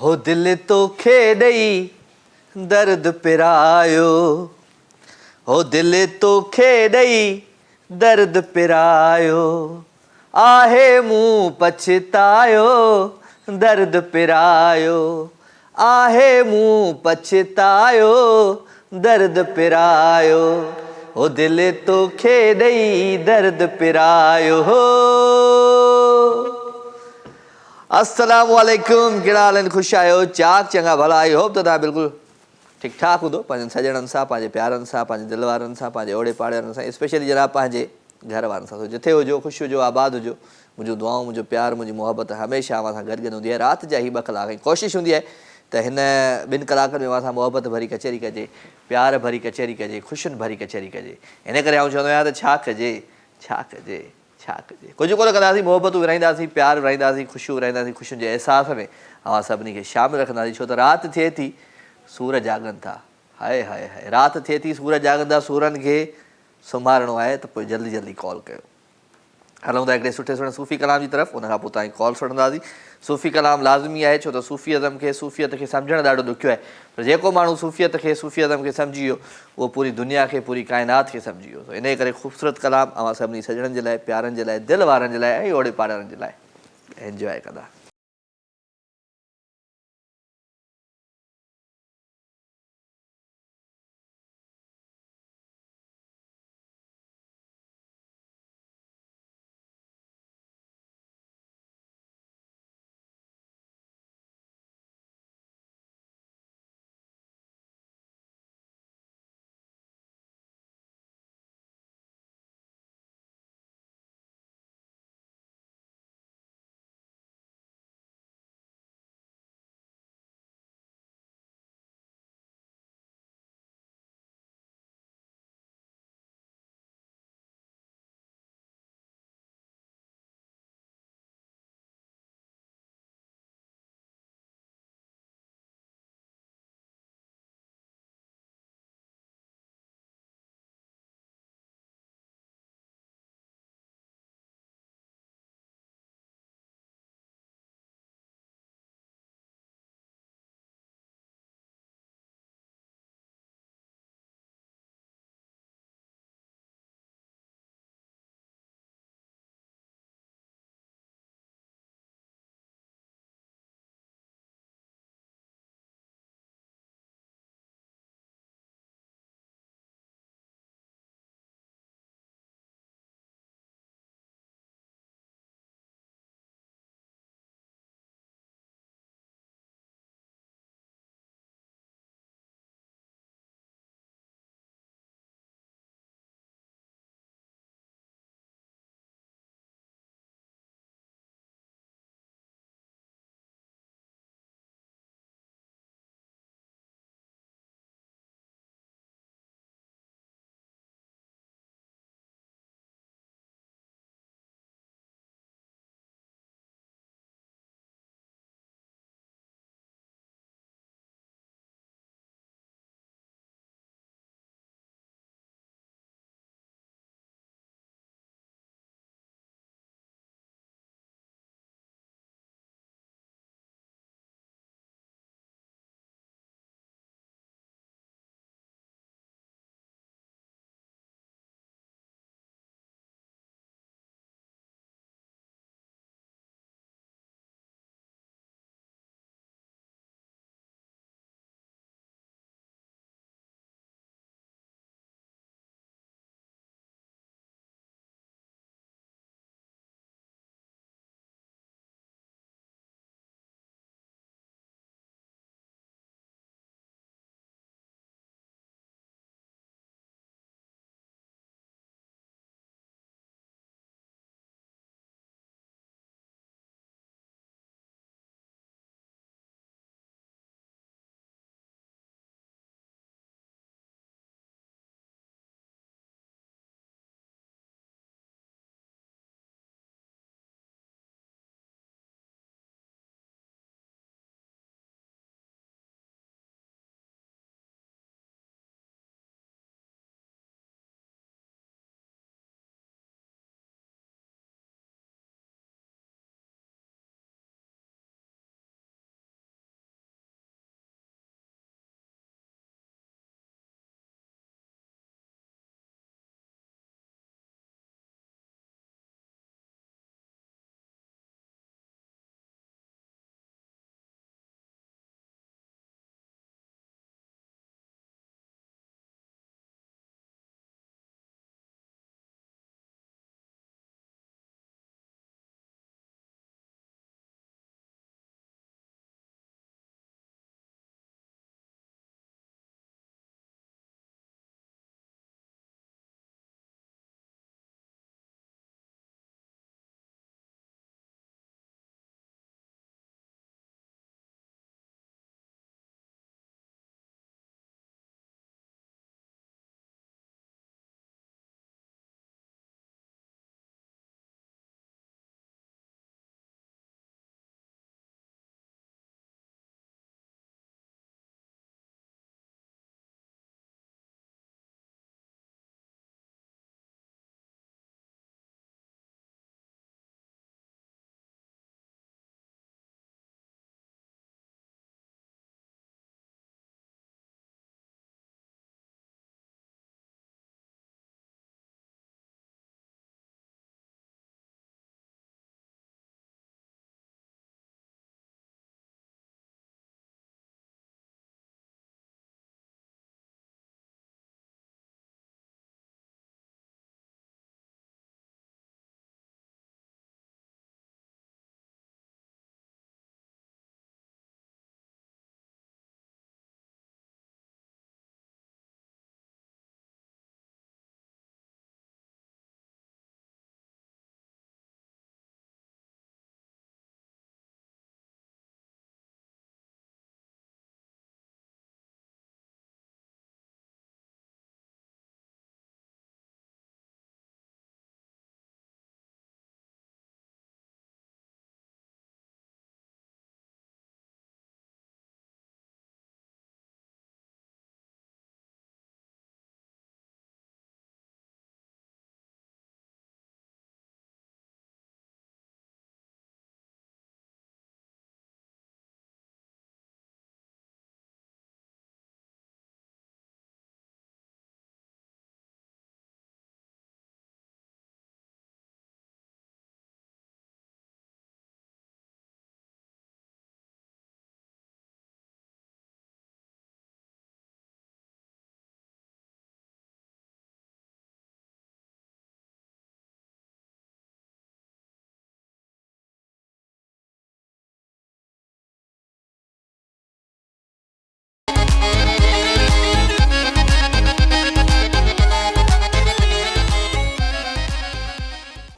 हो दिल तो खे ॾई दर्द पिरायो, हो दिल तो खे ॾई दर्द पिरायो, आहे मूं पछतायो दर्द पिरायो, आहे मूं पछतायो दर्द पिरायो, हो दिल तो खे ॾई दर्द पिरायो हो। अस्सलाम वालेकुम, कहिड़ा हाल आहिनि? ख़ुशि आहियो? चाक चङा भला? आई होप त तव्हां बिल्कुलु ठीकु ठाक हूंदो, पंहिंजनि सॼणनि सां, पंहिंजे प्यारनि सां, पंहिंजे दिलि वारनि सां, पंहिंजे ओड़े पाड़े वारनि सां, स्पेशली जनाब पंहिंजे घर वारनि सां। जिथे हुजो ख़ुशि हुजो, आबाद हुजो। मुंहिंजूं दुआऊं, मुंहिंजो प्यार, मुंहिंजी मोहबत हमेशह अव्हां सां गॾु गॾु हूंदी आहे। राति जा ही 2 कलाक कोशिशि हूंदी आहे त हिन 2 कलाकनि में अव्हां सां मोहबत भरी कचहरी कजे, प्यार भरी कचहरी कजे, ख़ुशियुनि भरी कचहरी कजे। हिन करे आउं चवंदो आहियां त छा कजे, छा कजे, छा कजे। कुझु कोन कंदासीं, मोहबतूं विराईंदासीं, प्यार विराईंदासीं, ख़ुशियूं विराईंदासीं, ख़ुशियुनि जे अहसास में अव्हां सभिनी खे शामिलु रखंदासीं। छो त राति थिए थी, सूर जाॻनि था। हाय हाय हाय, राति थिए थी, सूर जाॻनि था, सूरनि खे सुम्हारिणो आहे त पोइ जल्दी जल्दी कॉल कयो। हलूं था हिकिड़े सुठे सूफ़ी कलाम जी तरफ़, उनखां पोइ तव्हांजी कॉल खणंदासीं। सूफ़ी कलाम लाज़मी आहे, छो त सूफ़ियत खे सम्झणु ॾाढो ॾुखियो आहे, पर जेको माण्हू सूफ़ियत खे सम्झी वियो, उहो पूरी दुनिया खे, पूरी काइनात खे सम्झी वियो। इन करे ख़ूबसूरत कलाम अव्हां सभिनी सॼणनि जे लाइ, प्यारनि जे लाइ, दिलि वारनि जे लाइ ऐं ओड़े पाड़े वारनि जे लाइ एंजॉय कंदा।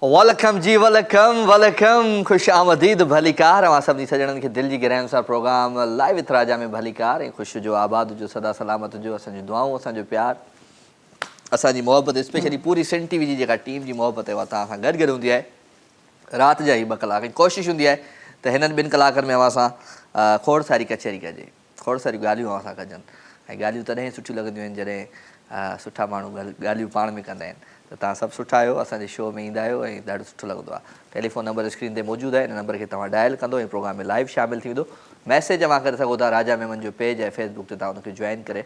वेलकम जी, वेलकम वेलकम, खुश आमदीद भलीकार। अवां सभिनी सजणनि खे दिलि जी गहराइयुनि सां प्रोग्राम लाइव विथ राजा में भलीकार ऐं ख़ुशि जो आबाद जो सदा सलामत जो असांजी दुआऊं, असांजो प्यार, असांजी मोहबत, स्पेशली पूरी सिंध टीवी जी जेका टीम जी मोहबत आहे उहा तव्हां सां गॾु हूंदी आहे। राति जा ई 2 कलाक कोशिशि हूंदी आहे त हिननि 2 कलाकनि में अवां सां खोड़ सारी कचहरी कजे, खोड़ सारी ॻाल्हियूं अवां सां कजनि। ऐं ॻाल्हियूं तॾहिं सुठियूं लॻंदियूं आहिनि जॾहिं सुठा माण्हू ॻाल्हियूं पाण में कंदा आहिनि। त तव्हां सभु सुठा आहियो, असांजे शो में ईंदा आहियो ऐं ॾाढो सुठो लॻंदो आहे। टेलीफोन नंबर स्क्रीन ते मौजूदु आहे, हिन नंबर खे तव्हां डायल कंदो ऐं प्रोग्राम में लाइव शामिलु थी वेंदो। मैसेज अवां करे सघो था, राजा मेमन जो पेज आहे फेसबुक ते, तव्हां हुनखे जॉइन करे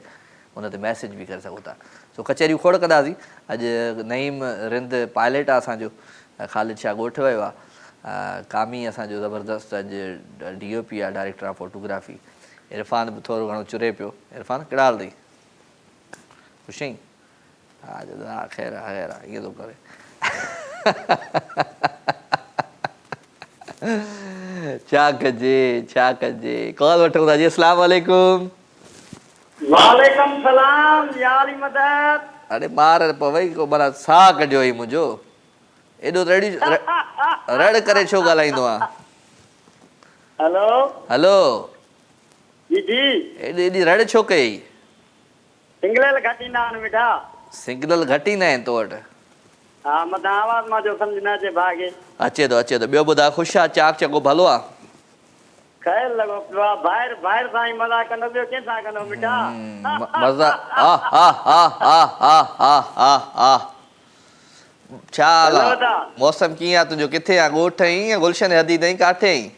हुन ते मैसेज बि करे सघो था। सो कचहरियूं खोड़ कंदासीं। अॼु नईम रिंद पायलट आहे असांजो, ख़ालिद शाह ॻोठु वियो आहे। कामी असांजो ज़बरदस्त अॼु DOP आहे, डायरेक्टर ऑफ फोटोग्राफी। इरफान बि थोरो घणो चुरे पियो। इरफान कहिड़ा हाल अथई? ख़ुशि आहीं? हा ख़ैर आहे, ख़ैर आहे, ईअं थो करे। छा कजे कॉल वठूं था जी। अस्सलाम वालेकुम। वालेकुम सलाम यारी मदद। अरे मार पवई को माना साह कढियो हुई मुंहिंजो। एॾो रड़ करे छो ॻाल्हाईंदो आहे? हेलो हलो जी जी, एॾी रड़ छो कई? सिंगल घटी ना बेटा। सिग्नल घटि ईंदा आहिनि तो वटि? हा मथां आवाज़ मां जो सम्झ न अचे भागे। अचे थो ॿियो ॿुधायो, ख़ुशि आहे? चाक चको भलो आहे? ख़ैर लॻो पियो आहे। ॿाहिरि सां ई मज़ा कंदो, ॿियो कंहिंसां कंदो बेटा? मज़ा छा हाल आहे? मौसम कीअं आहे तुंहिंजो? किथे आहे? ॻोठ आहीं या गुलशन हदी अथई? काथे आहीं?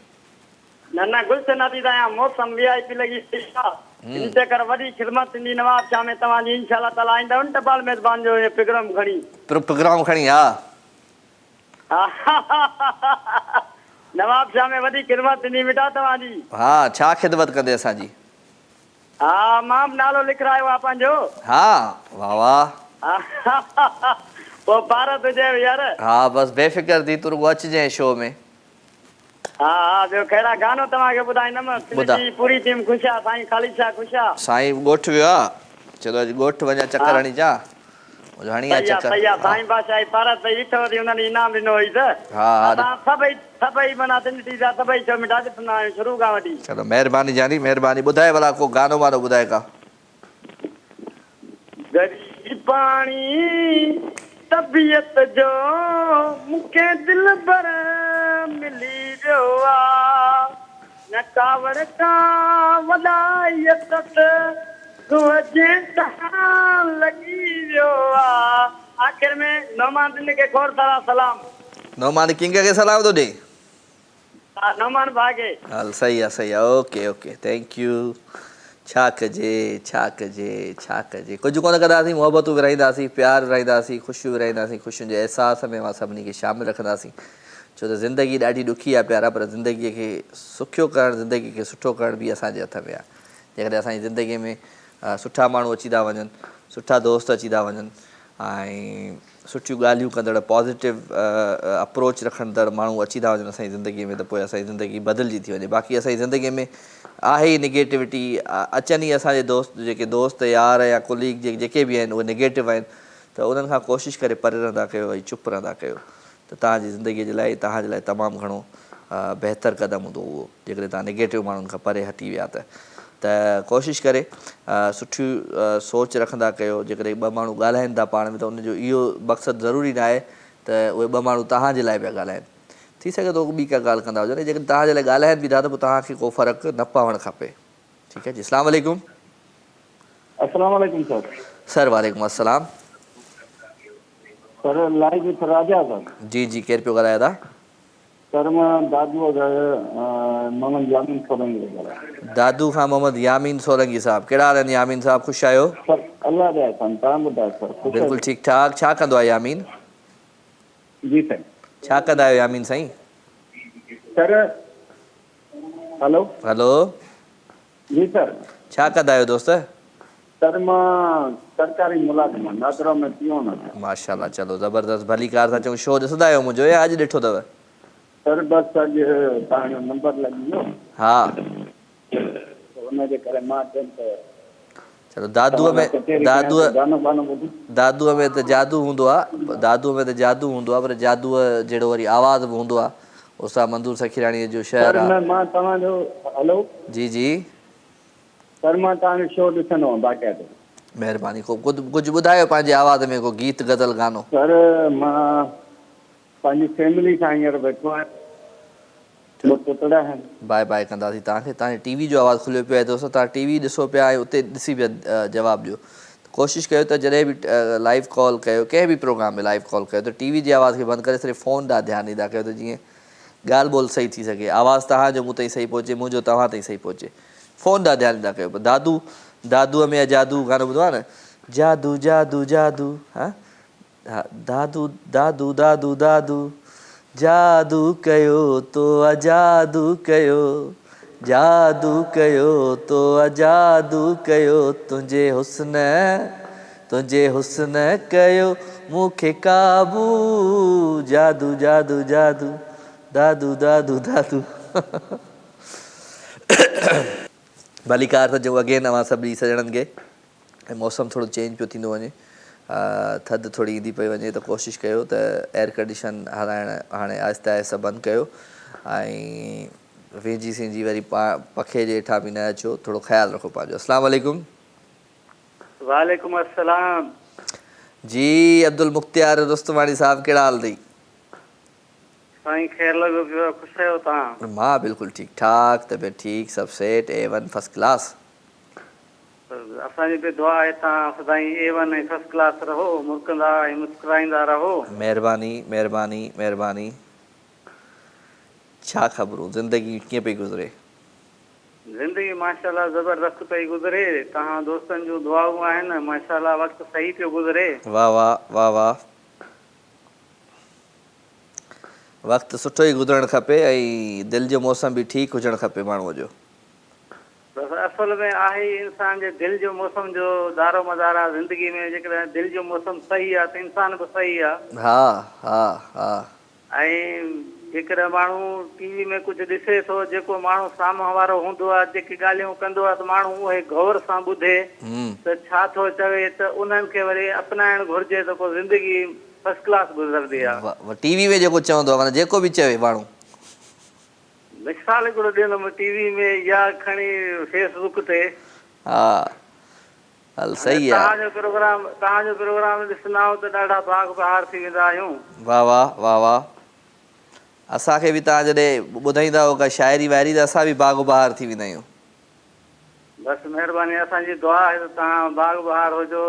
न गुलशन हदी आहियां। मौसम VIP लॻी पई आहे। इन करे वॾी ख़िदमत थींदी नवाब शाह में तव्हांजी इंशाअल्लाह ताला ईंदव न टपाल मेज़बान जो प्रोग्राम खणी। प्रोग्राम खणी? हा नवाब शाह में वॾी ख़िदमत थींदी बेटा तव्हांजी। हा, छा ख़िदमत कंदे असांजी? हा मां बि नालो लिखायो आहे पंहिंजो। हा वाह वाह। पोइ भारत हुजे यार। हा बसि बेफ़िक्र थी, तूं रुॻो अचिजांइ शो में। हा ॿियो कहिड़ा गानो तव्हांखे ॿुधाईंदमि। तुंहिंजी पूरी टीम ख़ुशि आहे। साईं ख़ालिद शाह ख़ुशि आहे? साईं ॻोठु वियो आहे, चलो अॼु ॻोठु वञा चकर हणी अचां। हणी आहे चकर। सही आहे। साईं बादशाह भारत भई ॾिठो वरी हुननि इनाम ॾिनो हुई त असां सभई माना सिंधी जा सभई 6 मिंट ॾिसंदा आहियूं शुरू खां वठी। चलो महिरबानी जानी, महिरबानी। ॿुधाए भला को गानो वानो ॿुधाए का। गरीब पाणी तबियत जो मूंखे दिल भर मिली वियो आहे, न कावड़ का वॾाई लॻी वियो आहे। आख़िर में नौमान खे खोड़ सारा सलाम। नौमान किंग खे सलाम थो ॾे? हा नौमान भागे। हल सही आहे ओके ओके थैंक यू। छा कजे कुझु कोन कंदासीं, मोहबतूं विराईंदासीं, प्यार विराईंदासीं, ख़ुशियूं विराईंदासीं, ख़ुशियुनि जे अहसास में मां सभिनी खे शामिलु रखंदासीं। छो त ज़िंदगी ॾाढी ॾुखी आहे प्यारा, पर ज़िंदगीअ खे सुठो करणु, ज़िंदगी खे सुठो करणु बि असांजे हथ में आहे। जेकॾहिं असांजी ज़िंदगीअ में सुठा माण्हू अची था वञनि, सुठा दोस्त अची था वञनि ऐं सुठियूं ॻाल्हियूं कंदड़, पॉज़िटिव अप्रोच रखंदड़ माण्हू अची था वञनि असांजी ज़िंदगीअ में, त पोइ असांजी ज़िंदगी बदिलिजी थी वञे। बाक़ी असांजी ज़िंदगीअ में आहे ई निगेटिविटी। अचनि ई असांजे जेके दोस्त यार या कोलीग जेके बि आहिनि उहे निगेटिव आहिनि, त उन्हनि खां कोशिशि करे परे रहंदा कयो ऐं चुप रहंदा कयो, त तव्हांजी ज़िंदगीअ जे लाइ, तव्हांजे लाइ तमामु घणो बहितरु क़दम हूंदो उहो, जेकॾहिं तव्हां निगेटिव माण्हुनि खां परे हटी विया त कोशिशि करे सुठियूं सोच रखंदा कयो। जेकॾहिं 2 माण्हू ॻाल्हाइनि था पाण में, त उनजो इहो मक़सदु ज़रूरी न आहे त उहे 2 माण्हू तव्हांजे लाइ पिया ॻाल्हाइनि। थी सघे थो ॿी का ॻाल्हि कंदा हुजनि, जेकॾहिं तव्हांजे लाइ ॻाल्हाइनि बि था त पोइ तव्हांखे को फ़र्क़ु न पवणु खपे। ठीकु आहे जी। अस्सलाम वालेकुम। अस्सलाम वालेकुम सर। वालेकुम अस्सलाम sir. Live with Raja sir. जी जी, केरु पियो ॻाल्हाए था? सर मां दादू मोहम्मद यामीन सोलंकी ॻाल्हायां। दादू खां मोहम्मद यामीन सोलंकी साहब। कहिड़ा हाल आहिनि यामीन साहब? ख़ुशि आहियो? सर अल्लाह जा अहसान। तव्हां ॿुधायो सर? बिल्कुलु ठीकु ठाक। छा कंदो आहे यामीन? जी साईं। छा कंदा आहियो यामीन साईं? सर हेलो हेलो जी सर। छा कंदा आहियो दोस्त? सर मां सरकारी मुलाज़िम आहियां, नादरा में पियोन आहियां। माशाल्लाह, चलो ज़बरदस्त। भली कार था चऊं। शो ॾिसंदा आहियो मुंहिंजो या अॼु ॾिठो अथव? सर बसि अॼु तव्हांजो नंबर लॻी वियो। हा हुनजे करे मां चयुमि त चलो दादूअ में दादूअ में त जादू हूंदो आहे, दादूअ में त जादू हूंदो आहे, पर जादूअ जहिड़ो वरी आवाज़ बि हूंदो आहे। उस्ताद मंदूर सखीराणीअ जो शहर सर आहे। मां तव्हांजो हलो जी जी सर मां तव्हांजो शो ॾिसंदो आहियां बाक़ाइदो। महिरबानी। को कुझु ॿुधायो पंहिंजे आवाज़ में, को गीत गज़ल गानो। सर मां पंहिंजी फैमिली सां हींअर वेठो आहियां, ॿ पुतड़ा आहिनि। बाए बाए कंदासीं तव्हांखे। तव्हांजे टीवी जो आवाज़ु खुलियो पियो आहे दोस्त, तव्हां टीवी ॾिसो पिया ऐं उते ॾिसी पिया जवाबु ॾियो। कोशिशि कयो त जॾहिं बि लाइव कॉल कयो, कंहिं बि प्रोग्राम में लाइव कॉल कयो, त टीवी जी आवाज़ खे बंदि करे सिर्फ़ु फ़ोन ॾांहुं ध्यानु ॾींदा कयो, त जीअं ॻाल्हि ॿोल सही थी सघे, आवाज़ु तव्हांजो मूं ताईं सही पहुचे, मुंहिंजो तव्हां ताईं सही पहुचे। फ़ोन ॾांहुं ध्यानु ॾींदा कयो। दादू दादूअ में जादू गानो ॿुधो आहे न, जादू जादू जादू, हा हा, दादू दादू दादू दादू जादू कयो तो अजादू कयो, जादू कयो तो अजादू कयो, तुंहिंजे हुस्न कयो मूंखे काबू, जादू जादू जादू दादू दादू दादू। भलीकार त जो अॻे नवां सभिनी सॼणनि खे। ऐं मौसम थोरो चेंज पियो थींदो वञे, थधि थोरी ईंदी पई वञे, त कोशिशि कयो त एयर कंडीशन हलाइण हाणे आहिस्ते आहिस्ते बंदि कयो, ऐं वेझी सिंजी वरी पखे जे हेठां बि न अचो, थोरो ख़्यालु रखो पंहिंजो। अस्सलाम वालेकुम। वालेकुम अस्सलाम। जी अब्दुल मुख्तियार रुस्तमानी साहब, कहिड़ा हाल अथई? साईं ख़ैर लॻो पियो, ख़ुशि आहियो तव्हां? मां बिल्कुलु ठीकु ठाक, तबियत ठीकु, सभु सेट, A1 फर्स्ट क्लास। असांजी बि दुआ आहे तव्हां सदाईं A1 ऐं फर्स्ट क्लास रहो, मुस्कुंदा ऐं मुस्कुराईंदा रहो। महिरबानी महिरबानी महिरबानी। छा ख़बरूं, ज़िंदगी कीअं पई गुज़रे? ज़िंदगी माशाल्लाह ज़बरदस्त पई गुज़रे, तव्हां दोस्तनि जूं दुआऊं आहिनि, माशाल्लाह वक़्तु सही पियो गुज़रे। वाह वाह वाह वाह। वक़्तु सुठो ई गुज़रणु खपे, ऐं दिलि जो मौसम बि ठीकु हुजणु खपे माण्हूअ जो। बसि असल में आहे ई इंसान जे दिलि जो मौसम जो दारो मदार आहे ज़िंदगी में। जेकॾहिं दिलि जो मौसम सही आहे त इंसान बि सही आहे। हा हा हा। ऐं जेकॾहिं माण्हू टीवी में कुझु ॾिसे थो, जेको माण्हू साम्हूं वारो हूंदो आहे, जेके ॻाल्हियूं कंदो आहे, त माण्हू उहे गौर सां ॿुधे त छा थो चवे, त उन्हनि खे वरी अपनाइणु घुरिजे, त पोइ ज़िंदगी फर्स्ट क्लास गुज़रंदी आहे। टीवी में जेको चवंदो आहे, माना जेको बि चवे माण्हू। मिसाल हिकिड़ो ॾींदुमि, टीवी में या खणी फेसबुक ते। हा हल सही आहे। तव्हांजो प्रोग्राम ॾिसंदा आहियूं त ॾाढा बाग बहार थी वेंदा आहियूं। वाह वाह वाह वाह। असांखे बि तव्हां जॾहिं ॿुधाईंदा आहियो का शाइरी वाइरी, त असां बि बाग बहार थी वेंदा आहियूं। बसि महिरबानी, असांजी दुआ आहे त तव्हां बाग बहार हुजो,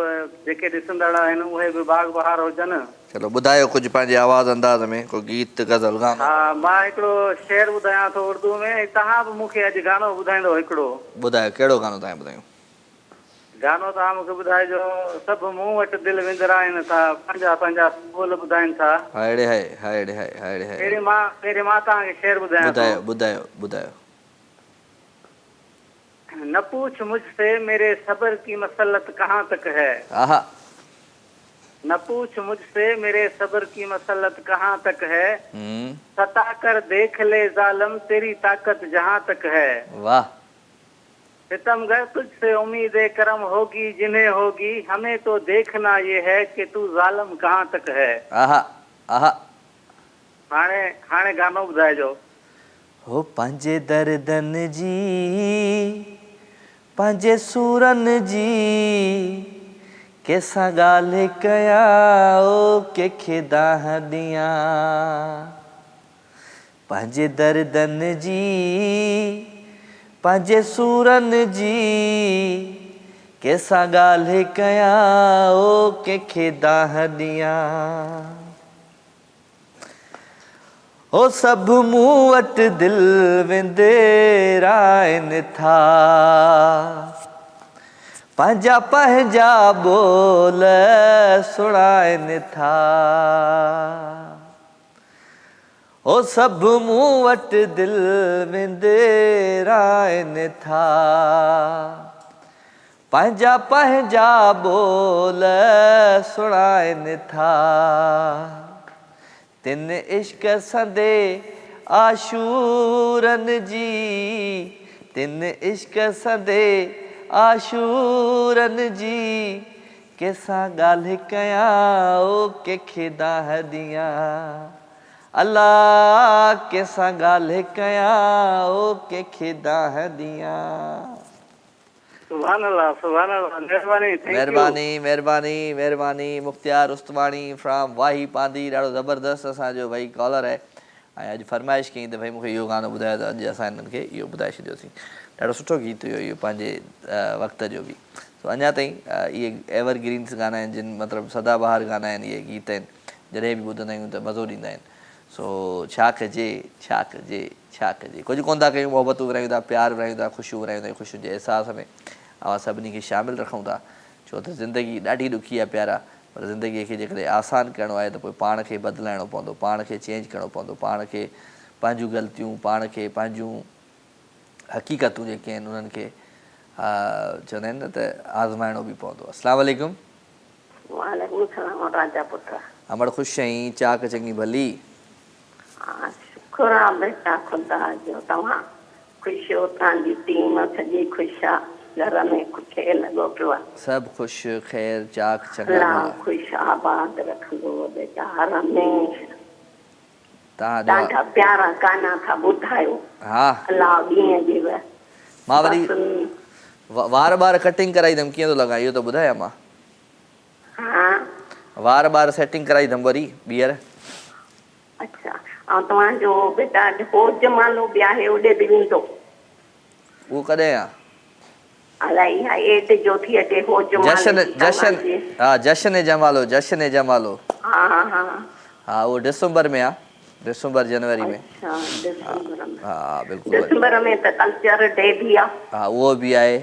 जेके ॾिसंदड़ आहिनि उहे बि बाग बहार हुजनि। चलो ॿुधायो कुझु पंहिंजे आवाज़ अंदाज़ में, को गीत गज़ल गानो। हा, मां हिकिड़ो शेर ॿुधायां थो उर्दू में, तव्हां बि मूंखे अॼु गानो ॿुधाईंदो हिकिड़ो। ॿुधायो कहिड़ो गानो तव्हां ॿुधायूं? गानो तव्हां मूंखे ॿुधाइजो, सभु मूं वटि दिलि विंदराइनि था, पंहिंजा पंहिंजा ॿोल ॿुधाइनि था। हायड़े हाय हायड़े हाय हायड़े हाय। पहिरीं मां तव्हांखे शेर ॿुधायां थो। ॿुधायो ॿुधायो ॿुधायो। न पूछ मुझसे मेरे सब्र की मसल्लत कहाँ तक है। आहा। न पूछ मुझसे मेरे सब्र की मसल्लत कहाँ तक है, सता कर देख ले जालिम तेरी ताकत जहाँ तक है। वाह। सितमगर तुझसे उम्मीद करम होगी जिन्हें होगी, हमें तो देखना ये है कि तू जालिम कहाँ तक है। आहा आहा। हाणे गानो ॿुधाइजो। हो पंहिंजे दर्दनि जी, पंहिंजे सूरनि जी, कंहिंसां ॻाल्हि कयां ओ कंहिंखे दाह ॾियां। पंहिंजे दर्दनि जी, पंहिंजे सूरनि जी, कंहिंसां ॻाल्हि कयां ओ कंहिंखे दाह ॾियां। हो सभु मूं वटि दिलि विंदराइनि था, पंहिंजा पंहिंजा ॿोल सुणाइनि था। हो सभु मूं वटि दिलि विंदराइनि था, पंहिंजा पंहिंजा ॿोल सुणाइनि था। तिन इश्क संदे आशूरनि जी, तिन इश्क संदे आशूरन जी केसां ॻाल्हि कयां ओ कंहिंखे दाह दियां अल्लाह केसां ॻाल्हि कयां ओ कंहिंखे दाह दियां। सुभान अल्लाह, सुभान अल्लाह, मेहरबानी, थैंक यू। महिरबानी महिरबानी महिरबानी। मुख्तियार उस्तवाणी फ्रॉम वाही पांदी, ॾाढो ज़बरदस्त असांजो भाई कॉलर आहे ऐं अॼु फरमाइश कई त भाई मूंखे इहो गानो ॿुधायो, त अॼु असां हिननि खे इहो ॿुधाए छॾियोसीं। ॾाढो सुठो गीत हुयो इहो, पंहिंजे वक़्त जो बि। सो अञा ताईं इहे एवरग्रीन्स गाना आहिनि, जिन मतिलबु सदाबहार गाना आहिनि, इहे गीत आहिनि, जॾहिं बि ॿुधंदा आहियूं त मज़ो ॾींदा आहिनि। सो छा कजे छा कजे छा कजे, कुझु कोन था कयूं, मोहबतूं विरायूं था, प्यार विरायूं था, ख़ुशियूं विरायूं था, ख़ुशियुनि जे अहसास में असां सभिनी खे शामिलु रखूं था। छो त ज़िंदगी ॾाढी ॾुखी आहे प्यारा, पर ज़िंदगीअ खे जेकॾहिं आसानु करिणो आहे त पोइ पाण खे बदिलाइणो पवंदो, पाण खे चेंज करिणो पवंदो, पाण खे पंहिंजूं ग़लतियूं, पाण खे पंहिंजूं हक़ीक़तूं जेके आहिनि उन्हनि खे चवंदा आहिनि न त आज़माइणो बि पवंदो। अस्सलाम वालेकुम। वालेकुम सलाम राजा पुत्र। अमड़ ख़ुशि आहीं? चाक चङी भली? हा शुक्र आहे बेटा ख़ुदा जो, तव्हां ख़ुशि हो? तव्हांजी टीम सॼी ख़ुशि आहे? घर में ख़ुशि लॻो पियो आहे? सभु ख़ुशि, ख़ैर, चाक, चङा अलाह भला। ख़ुशि आबाद रखंदो बेटा हर हमेशह। तव्हां ॾाढा प्यारा गाना था ॿुधायो। हा, अलाह ॾींहं ॾिव। मां वरी वार ॿार कटिंग कराईंदमि, कीअं थो लॻा इहो त ॿुधायां मां? हा वार ॿार सेटिंग कराईंदमि वरी ॿीहर। अच्छा, ऐं तव्हांजो बेटा हो जमालो बि आहे, होॾे बि वेंदो? उहो कॾहिं आहे? अलाए इहा एड जो थी अचे हो जमाले जशन जी जशन तव्हांजे। हा, जशन जमालो, जशन जमालो। हा हा हा हा, उहो दिसंबर में आहे, दिसंबर जनवरी में। अच्छा, दिसंबर में। हा बिल्कुलु। दिसंबर में त कल्चर डे बि आहे। हा, उहो बि आहे,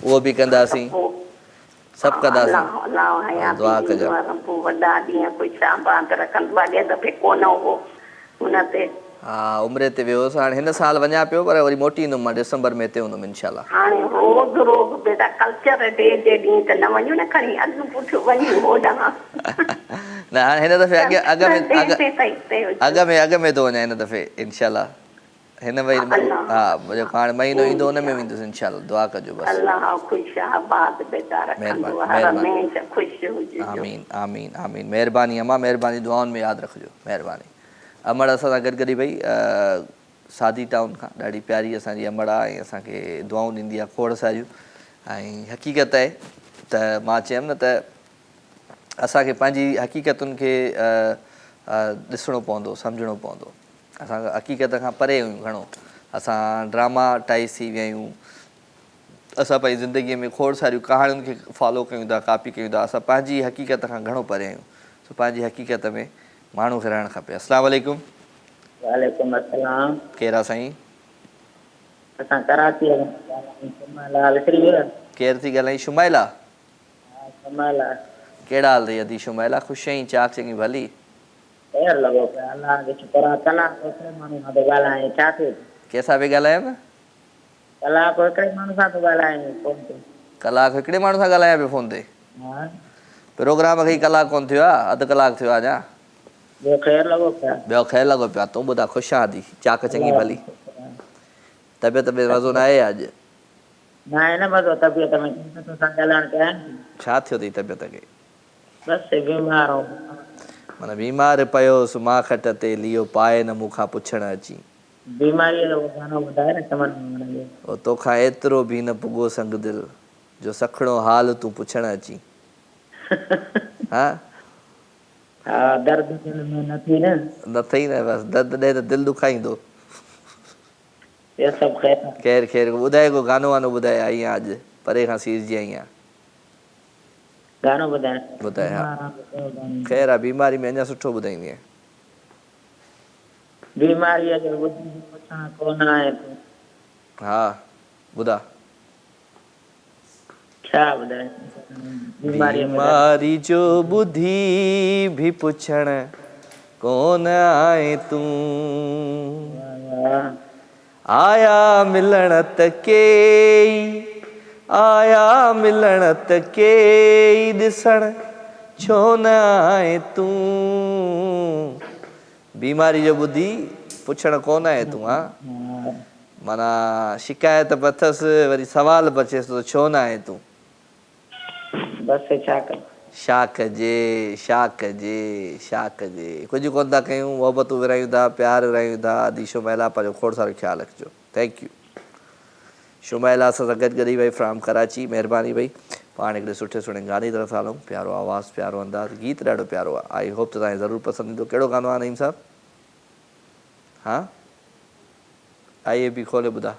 उहो बि कंदासीं, सभु कंदासीं। अलाह अलाह हयाती दुआ ॾींदो कजो। आहे, रबु वॾा ॾींहं ख़ुशि आबाद रखंदो आहे। अॻे दफ़े कोन हो हुन ते। हा, उमिरि ते वियो हुउसि, हाणे हिन साल वञा पियो, पर वरी मोटी ईंदुमि मां, दिसंबर में हिते हूंदुमि इनशाला। हाणे रोज़ रोज़ बेटा कल्चर डे जे ॾींहुं त न वञूं न, खणी अॻु पुठियो वञूं होॾां। न हाणे हिन दफ़े अॻ में थो वञा हिन दफ़े इनशाला। हिन महीने हा, जेको हाणे महीनो ईंदो हुन में वेंदुसि इनशाला। दुआ कजो बसि। अलाह ख़ुशि आबाद बेटा रखंदो, हर हमेशह ख़ुशि हुजिजो। आमीन आमीन आमीन। महिरबानी अम्मा, महिरबानी, दुआउनि में यादि रखिजो, महिरबानी। अमड़ असां सां गॾु गॾु भई सादी टाउन खां ॾाढी प्यारी असांजी अमड़ आहे, ऐं असांखे दुआऊं ॾींदी आहे खोड़ सारियूं। ऐं हक़ीक़त आहे त मां चयमि न त असांखे पंहिंजी हक़ीक़तुनि खे ॾिसणो पवंदो, सम्झणो पवंदो। असां हक़ीक़त खां परे आहियूं घणो, असां ड्रामाटाइज़ थी विया आहियूं। असां पंहिंजी ज़िंदगीअ में खोड़ सारियूं कहाणियुनि खे फॉलो कयूं था, कॉपी कयूं था। असां पंहिंजी हक़ीक़त खां घणो परे आहियूं। सो पंहिंजी हक़ीक़त में माण्हू खे रहणु खपे। अस्सलाम वालेकुम। वालेकुम अस्सलाम। केरु आहे साईं? असां कराची लाल श्री। केरु थी ॻाल्हाई? शुमाइला? शुमाइला। कहिड़ा हाल अथई अदी शुमाइला? ख़ुशि आहीं? चाक चङी भली? ख़ैर लॻो पियो आहे, अलाह जो शुक्र आहे। कलाक हिकिड़े माण्हू सां थो ॻाल्हायां, छा थियो? कंहिंसां पिया ॻाल्हायव? कलाक हिकिड़े माण्हू सां थो ॻाल्हायां फ़ोन ते। कलाक हिकिड़े माण्हू सां ॻाल्हायां पियो फ़ोन ते? हा। प्रोग्राम खे कलाक कोन थियो आहे, अधु कलाकु थियो आहे अञा। ॿियो ख़ैर लॻो पियो? ॿियो ख़ैर लॻो पियो आहे। तूं ॿुधाए, ख़ुशि आहे अदी? चाक चङी भली? तबियत में मज़ो न आहे अॼु? न आहे न मज़ो तबियत में, तोसां ॻाल्हाइण कयां। छा थियो अथई तबियत खे? बसि बीमार हो। माना बीमार पियोसि मां खट ते लियो पाए न मूंखां पुछणु अची। बीमारीअ जो गानो ॿुधाए न चमन। ओ तोखां एतिरो बि न पुॻो संग दिलि, जो सखिणो हाल तूं पुछणु अची। हा हा, दर्द दिलि में न थी न। न अथई न, बसि दर्द ॾे त दिलि दुखाईंदो। ॿियो सभु ख़ैरु? ख़ैरु ख़ैरु। ॿुधाए को गानो वानो ॿुधाए, आई आहियां अॼु परे खां सीरजी आई आहियां। गानो ॿुधाए? ॿुधाए हा। ख़ैरु आहे, बीमारी में अञा सुठो ॿुधाईंदीअं। बीमारीअ जो पुछणु कोन आहे। हा ॿुधा। छा ॿुधाए? बीमारी जो ॿुधी बि पुछणु कोन आहे तूं, आया मिलण त के आया मिलण त के ॾिसण छो न आहे तूं। बीमारी जो ॿुधी पुछणु कोन आहे तूं। हा, माना शिकायत बि अथसि वरी सवाल बि अचेसि थो छो न आहे तूं बसि छा कयां। छा कजे छा कजे छा कजे कुझु कोन था कयूं मोहबतूं विरायूं था प्यार विरायूं था दी शुमैला पंहिंजो खोड़ सारो ख़्यालु रखिजो थैंक यू शुमैला असां सां गॾु गॾी वई फ्राम कराची महिरबानी भई पाण हिकिड़े सुठे सुठे गाने जी तरफ़ हलूं प्यारो आवाज़ु प्यारो अंदाज़ गीत ॾाढो प्यारो आहे आई होप त तव्हांखे ज़रूरु पसंदि ईंदो कहिड़ो गानो आहे नईम साहब हा आइए बि खोले ॿुधा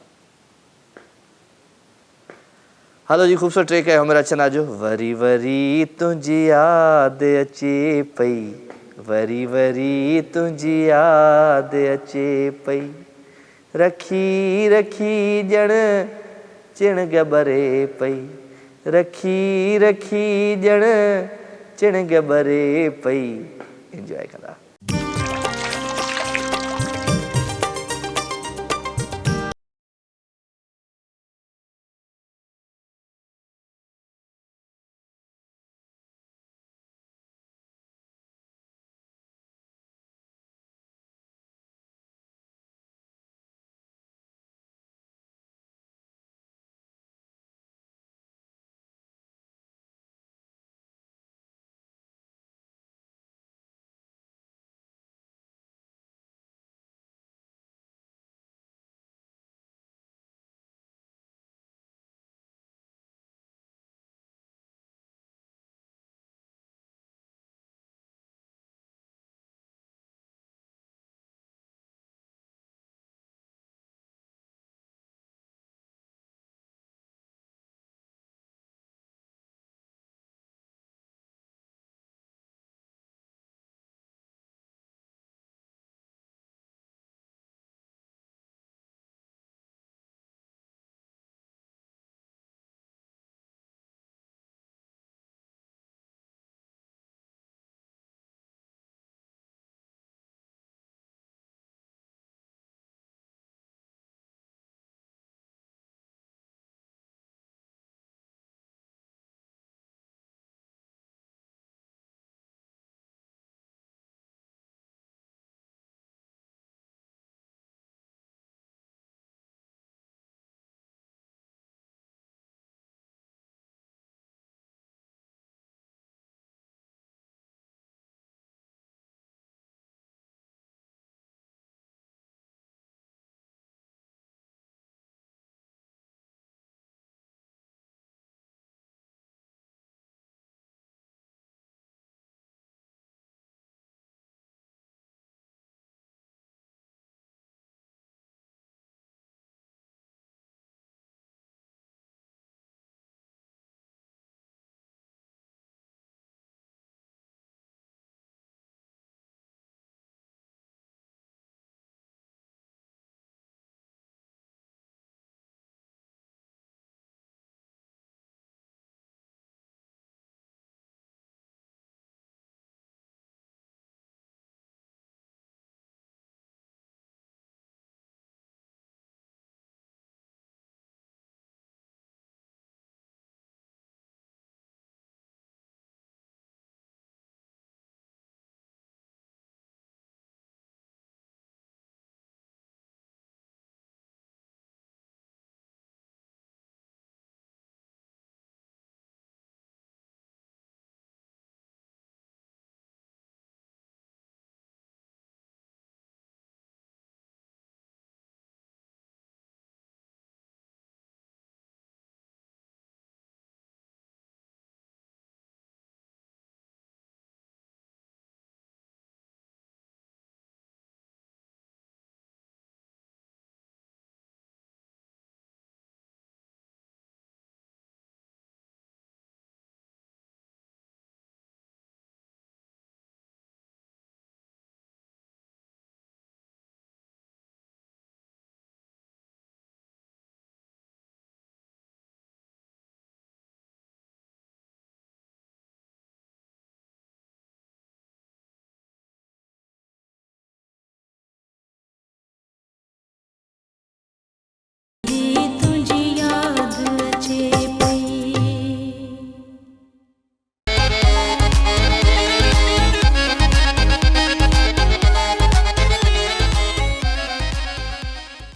हलो जी ख़ूबसूरत ट्रैक है हमरा रचना जो वरी वरी तुंहिंजी यादि अचे पई वरी वरी तुंहिंजी यादि अचे पई रखी रखी ॼण चिण ॻबरे पई रखी रखी ॼण चिण ॻबरे पई इंजॉय कंदा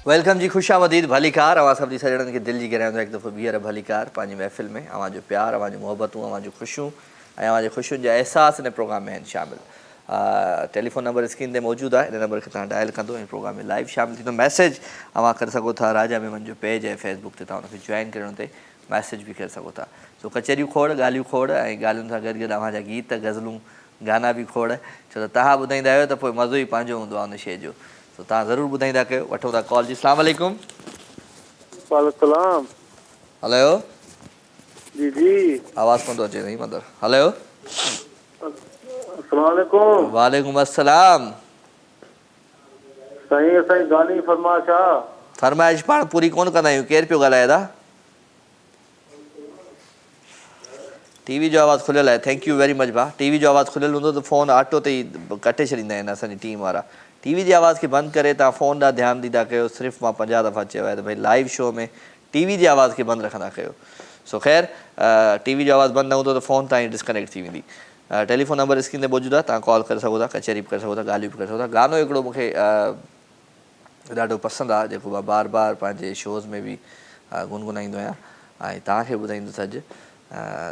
वेलकम जी, ख़ुशि आमदीद भलीकार। अवां सभिनी सॼणनि खे दिलि जी गहराईंदो हिकु दफ़ो ॿीहर भलीकार पंहिंजी महफ़िल में। अवां जो प्यार, अवां जूं मुहबतूं, अवां जूं ख़ुशियूं ऐं अवां जे ख़ुशियुनि जा अहसास इन प्रोग्राम में आहिनि शामिल। टेलीफोन नंबर स्क्रीन ते मौजूदु आहे, इन नंबर खे तव्हां डायल कंदो ऐं प्रोग्राम में लाइव शामिल थींदो। मैसेज अवां करे सघो था, राजा मेमन जो पेज ऐं फेसबुक ते तव्हां हुनखे जॉइन करण ते मैसेज बि करे सघो था। सो कचरियूं खोड़, ॻाल्हियूं खोड़ ऐं ॻाल्हियुनि सां गॾु गॾु अवां जा गीत, गज़लूं, गाना बि खोड़। छो त तव्हां ॿुधाईंदा आहियो त पोइ मज़ो ई पंहिंजो हूंदो आहे उन शइ जो। सो तव्हां ज़रूरु ॿुधाईंदा कयो। वठूं था कॉल जी। अस्सलाम वालेकुम। वालेकुम हलो जी जी। आवाज़ कोन थो अचे साईं मंदर। हलो अस्सलाम वालेकुम वालेकुम अस्सलाम। साईं असांजी गानी फरमाइश आहे। फरमाइश पाण पूरी कोन कंदा आहियूं। केरु पियो ॻाल्हाए था? टीवी जो आवाज़ु खुलियल आहे। थैंक यू वेरी मच भाउ। टीवी जो आवाज़ु खुलियल हूंदो त फ़ोन ऑटो ते ई कटे छॾींदा आहिनि असांजी टीम वारा। टीवी जी आवाज़ खे बंदि करे तव्हां फ़ोन ॾांहुं ध्यानु ॾींदा कयो। सिर्फ़ु मां 50 दफ़ा चयो आहे त भई लाइव शो में टीवी जी आवाज़ खे बंदि रखंदा कयो। सो ख़ैर, टीवी जो आवाज़ु बंदि न हूंदो त फ़ोन तव्हांजी डिस्कनेक्ट थी वेंदी। टेलीफोन नंबर स्क्रीन ते मौजूदु आहे, तव्हां कॉल करे सघो था, कचहरी बि करे सघो था, ॻाल्हियूं बि करे सघो था। गानो हिकिड़ो मूंखे ॾाढो पसंदि आहे, जेको मां बार बार पंहिंजे शोज़ में बि गुनगुनाईंदो आहियां ऐं तव्हांखे ॿुधाईंदुसि अॼु।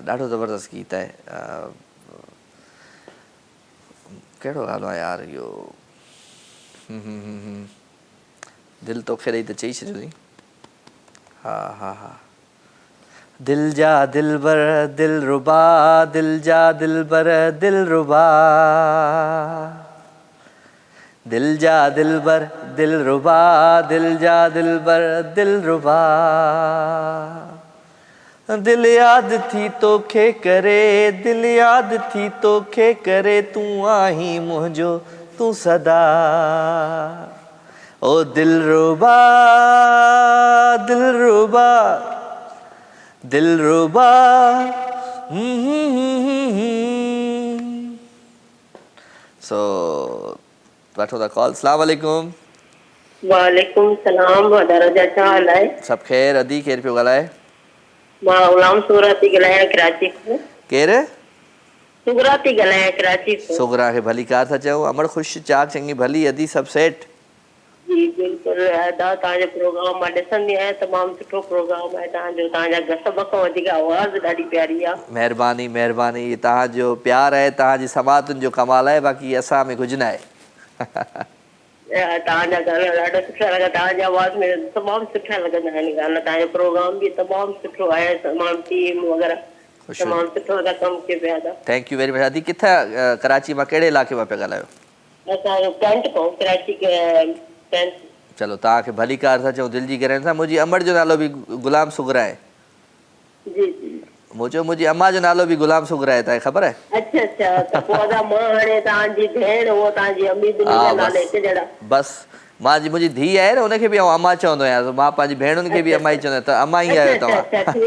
ॾाढो ज़बरदस्त गीत आहे। कहिड़ो गानो आहे यार इहो? दिलि तोखे ॾेई त चई छॾियोसीं। हा हा हा। दिल जा दिलबर दिलरुबा, दिल जा दिलबर दिलरुबा, दिल जा दिलबर दिलरुबा, दिल जा दिलबर दिलरुबा, दिल यादि थी तोखे करे, दिल यादि थी तोखे करे, तूं आहीं मुंहिंजो तूं सदा। ओ दिलरुबा दिलरुबा दिलरुबा। सो वठो था कॉल। अस्सलाम वालेकुम। वालेकुम सलाम। दरजा छा हाल आहे? सभु ख़ैर। अदी केरु पियो ॻाल्हाए? मां गुलाम सूरा थी ॻाल्हायां कराची खां। केरु? सुगरा थी ॻाल्हायां कराची खां। सुगरा खे भली कार था चयो। अमड़ ख़ुशि चाक चङी भली अदी सभु सेठ? जी बिल्कुलु अदा। तव्हांजो प्रोग्राम मां ॾिसंदी आहियां, तमामु सुठो प्रोग्राम आहे तव्हांजो। तव्हांजा सभ खां वधीक आवाज़ ॾाढी प्यारी आहे। महिरबानी महिरबानी। इहे तव्हांजो प्यारु आहे, तव्हांजी समातुनि जो कमाल आहे, बाक़ी असां में कुझु न आहे। तव्हांजा गाना ॾाढा सुठा लॻा। तव्हांजी आवाज़ में तमामु सुठा लॻंदा आहिनि गाना। तव्हांजो प्रोग्राम बि तमामु सुठो आहे, तमामु टीम वग़ैरह तमामु सुठो लॻा कमु कयो पिया था। Thank you very much. अदी किथां? कराची मां कहिड़े इलाइक़े मां पिया ॻाल्हायो? असांजो कैंट खां, कराची कैंट। चलो तव्हांखे भली कार था चऊं दिलि जी गहराइण सां। मुंहिंजी अमड़ जो नालो बि गुलाम सुगरा आहे। जी जी। मूं चयो मुंहिंजी अम्मा जो नालो बि गुलाम सुगरा आहे, तव्हांखे ख़बर आहे? अच्छा अच्छा। त पोइ अदा मां हाणे तव्हांजी भेण, उहो तव्हांजी अम्मी बिन्ही नाले हिकु जहिड़ा। बसि मुंहिंजी धीउ आहे न, हुनखे बि अम्मा चवंदो आहियां। मां पंहिंजी भेणुनि खे बि अम्मा ई चवंदो आहियां। त अम्मा ई आहियो तव्हां।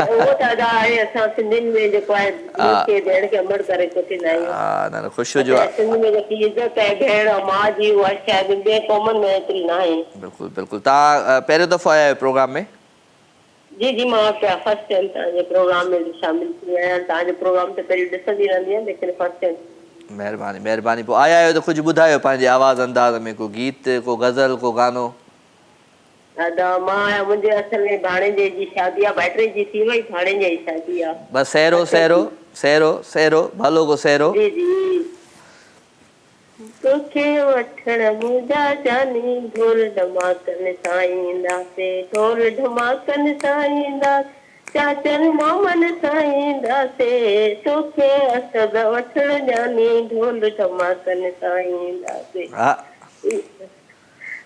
उहो त अदा आहे, असां सिंधियुनि में जेको आहे धीउ खे भेण खे अमड़ करे कोठींदा आहियूं। हा न ख़ुशि हुजो। सिंध में जेकी इज़त आहे भेण माउ जी, उहा शायदि ॿिए क़ौमनि में एतिरी न आहे। बिल्कुलु बिल्कुलु। तव्हां पहिरियों दफ़ो आया आहियो प्रोग्राम में? जी जी। मां फर्स्ट टाइम तव्हांजे प्रोग्राम में शामिल थी आहियां। तव्हांजो प्रोग्राम त पहिरीं ॾिसंदी रहंदी आहियां, लेकिन फर्स्ट टाइम। महिरबानी महिरबानी। पोइ आया आहियो त कुझु ॿुधायो पंहिंजे आवाज़ अंदाज़ में, को गीत, को गज़ल, को गानो। दादा मां मुंहिंजे असल में भाणेजे जी शादी आहे, भाइटे जी थी वई, भाणेजे जी शादी आहे। बसि सहरो सहरो सहरो सहरो भलो को सहरो। जी जी। तोखे वठण मुंहिंजा जानी, ढोल धमाकनि सां ईंदासीं, ढोल धमाकनि सां ईंदासीं, चाचनि मामनि सां ईंदासीं, तोखे असद वठण जानी, ढोल धमाकनि सां ईंदासीं। हा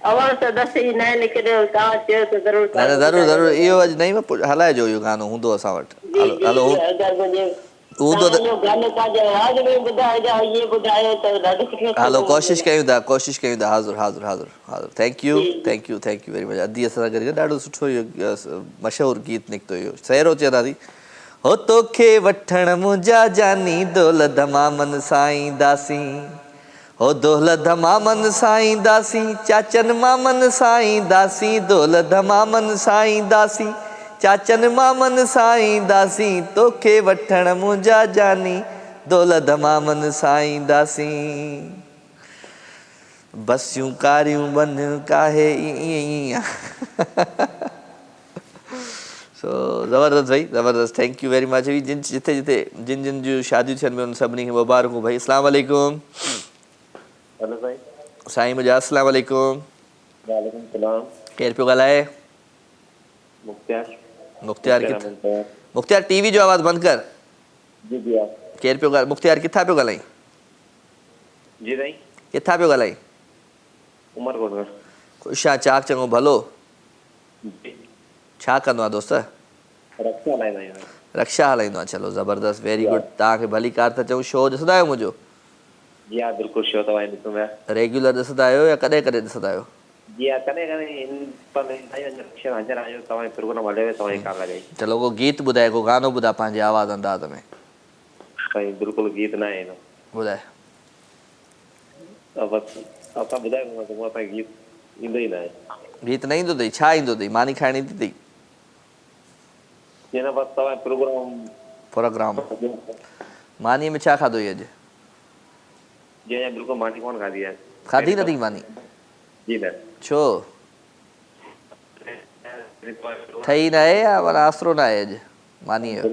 आवाज़ त दस ई न आहे, लेकिन तव्हां चयो त ज़रूरु। न ज़रूरु ज़रूरु। इहो अॼु नहीं हलाइजो, इहो गानो हूंदो असां वटि। हलो हलो हूंदो त हलो कोशिशि कयूं था, कोशिशि कयूं था। हाज़ुर हाज़ुर हाज़ुर हाज़ुर। Thank you thank you thank you very much. अदी असां सां गॾु ॾाढो सुठो इहो मशहूरु गीत निकितो इहो। सहरो चयो दादी। हो तोखे वठण मुंहिंजा जानी, दोल धमामनि सां ईंदासीं, हो दोल धमामनि सां ईंदासीं, चाचनि मामनि सां ईंदासीं, दोल धमामनि सां ईंदासीं, चाचनि मामनि सां ईंदासीं, तोखे वठण मुंहिंजा जानी, दोल धमामनि सां ईंदासीं। बसियूं कारियूं बन काहे ईअं सो ज़बरदस्त भाई ज़बरदस्त, थैंक यू वेरी मच। जिन जिथे जिथे जिन जिन जूं शादियूं थियनि में उन सभिनी खे मुबारकूं भाई। अस्सलाम वालेकुम हेलो साईं। साईं मुंहिंजा, अस्सलाम वालेकुम। वालेकुम सलाम। केरु पियो ॻाल्हाए? मुख्तार। मुख्तियार किथां? मुख्तियार टीवी जो आवाज़ बंदि कर। जी जी आप। केरु पियो ॻाल्हाए? मुख्तियार किथां पियो ॻाल्हाई? जी साईं। किथां पियो ॻाल्हाई? उमरकोट में। ख़ुशि आहे, चाक चङो भलो? जी। छा कंदो आहे दोस्त? रक्षा हलाईंदा आहियूं। रक्षा हलाईंदो आहे, चलो ज़बरदस्त, वेरी गुड। तव्हांखे भली कार त चऊं। शो ॾिसंदा आहियो मुंहिंजो? जी हाँ बिल्कुल शो तव्हां ॾिसो पिया। रेगुलर ॾिसंदा आहियो या कॾहिं कॾहिं ॾिसंदा आहियो? जी हाँ कॾहिं कॾहिं इन पर रक्षा हाज़िर आहियो तव्हांजे प्रोग्राम हले तव्हांजी कार लॻाई। चलो को गीत ॿुधाए, को गानो ॿुधा पंहिंजे आवाज़ अंदाज़ में। साईं बिल्कुलु गीत न आहे हिन। ॿुधाए। बसि असां ॿुधायो त असांखे गीत ईंदो ई न आहे। गीत न ईंदो अथई? छा ईंदो अथई? मानी खाइणी ईंदी अथई? हिन बसि तव्हांजो प्रोग्राम मानीअ में छा खाधो अॼु? जी अञा बिल्कुलु मानी कोन खाधी आहे। खाधी न अथई मानी? जी न। छो ठही न आहे या वरी आसरो न आहे अॼु मानीअ जो?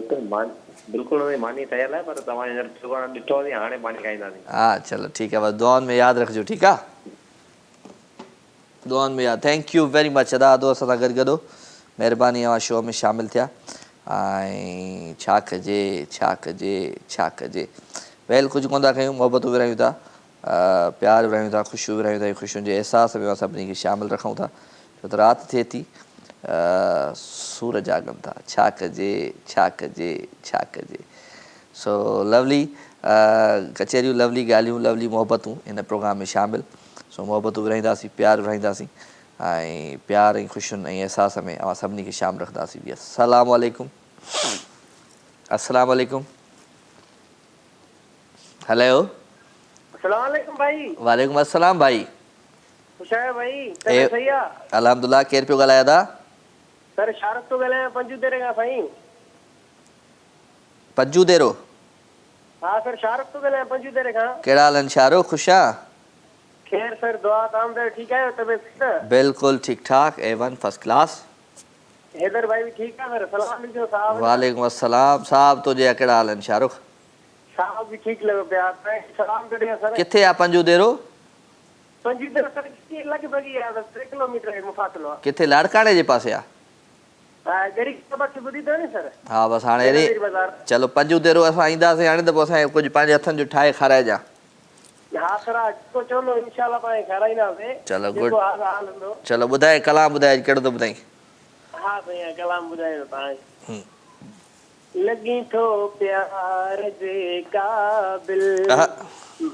बिल्कुलु मानी ठहियल आहे पर तव्हां हींअर प्रोग्राम ॾिठो आहे हाणे मानी खाईंदासीं। हा चलो ठीकु आहे, बसि दुआनि में यादि रखिजो, ठीकु आहे? दुआनि में यादि। थैंक यू वेरी मच अदा अदो असां सां गॾु गॾो, महिरबानी अवां शो में शामिलु थिया। ऐं छा कजे छा कजे छा कजे, वेल कुझु कोन था कयूं, मोहबतूं विरहायूं था, प्यार विरहायूं था, ख़ुशियूं विरहायूं था। ख़ुशियुनि जे अहसास में सभिनी खे शामिलु रखूं था, छो त राति थिए थी, सूर जाॻनि था। छा कजे छा कजे छा कजे। सो लवली कचहरियूं, लवली ॻाल्हियूं, लवली मोहबतूं इन प्रोग्राम में शामिलु। सो मोहबतूं विरहाईंदासीं, प्यार विरहाईंदासीं ऐं प्यार ऐं ख़ुशियुनि ऐं अहसास में अवां सभिनी खे शामिलु रखंदासीं बि। अस्सलाम वालेकुम। अस्सलाम वालेकुम। हेलो। अस्सलाम वालेकुम भाई। वालेकुम अस्सलाम भाई। ख़ुशि आहियो भाई? तबियत सही आहे? अल्हम्दुलिल्लाह। केरु पियो ॻाल्हाए दा? सर शारक थो ॻाल्हायां पंजू तेरे खां साईं। पंजू देरो? हा सर शारक थो ॻाल्हायां पंजू तेरे खां। कहिड़ा हाल आहिनि शाहरुख? ख़ुशि आहे? खैर सर दुआ ताम दर ठीक है? तबियत ठीक है? बिल्कुल ठीक ठाक, A1 फर्स्ट क्लास। हैदर भाई भी ठीक है सर? सलाम लिखो साहब। वालेकुम अस्सलाम साहब, तो जे कड़ा हाल शाहरुख? साहब भी ठीक लगे प्यार पे सलाम करिए सर। किथे आ पंजू देरो? पंजू देरो सर की लगभग ही है 3 किलोमीटर है मुफासलो। किथे लाड़काणे जे पासे आ? गरी के बस बुधी तो नहीं सर? हां बस हाणे रे चलो पंजू देरो असां ईंदासीं हाणे त पोइ असां कुछ पंहिंजे हथनि जो ठाहे खाराए जा। हाँ सर तो चलो इंशाल्लाह पाए खाराईना से। चलो गुड। हाल हाल दो चलो बुधाए कलाम बुधाए केड़ो तो बुधाई। हाँ भैया कलाम बुधाए पाए। लगी तो प्यार जे काबिल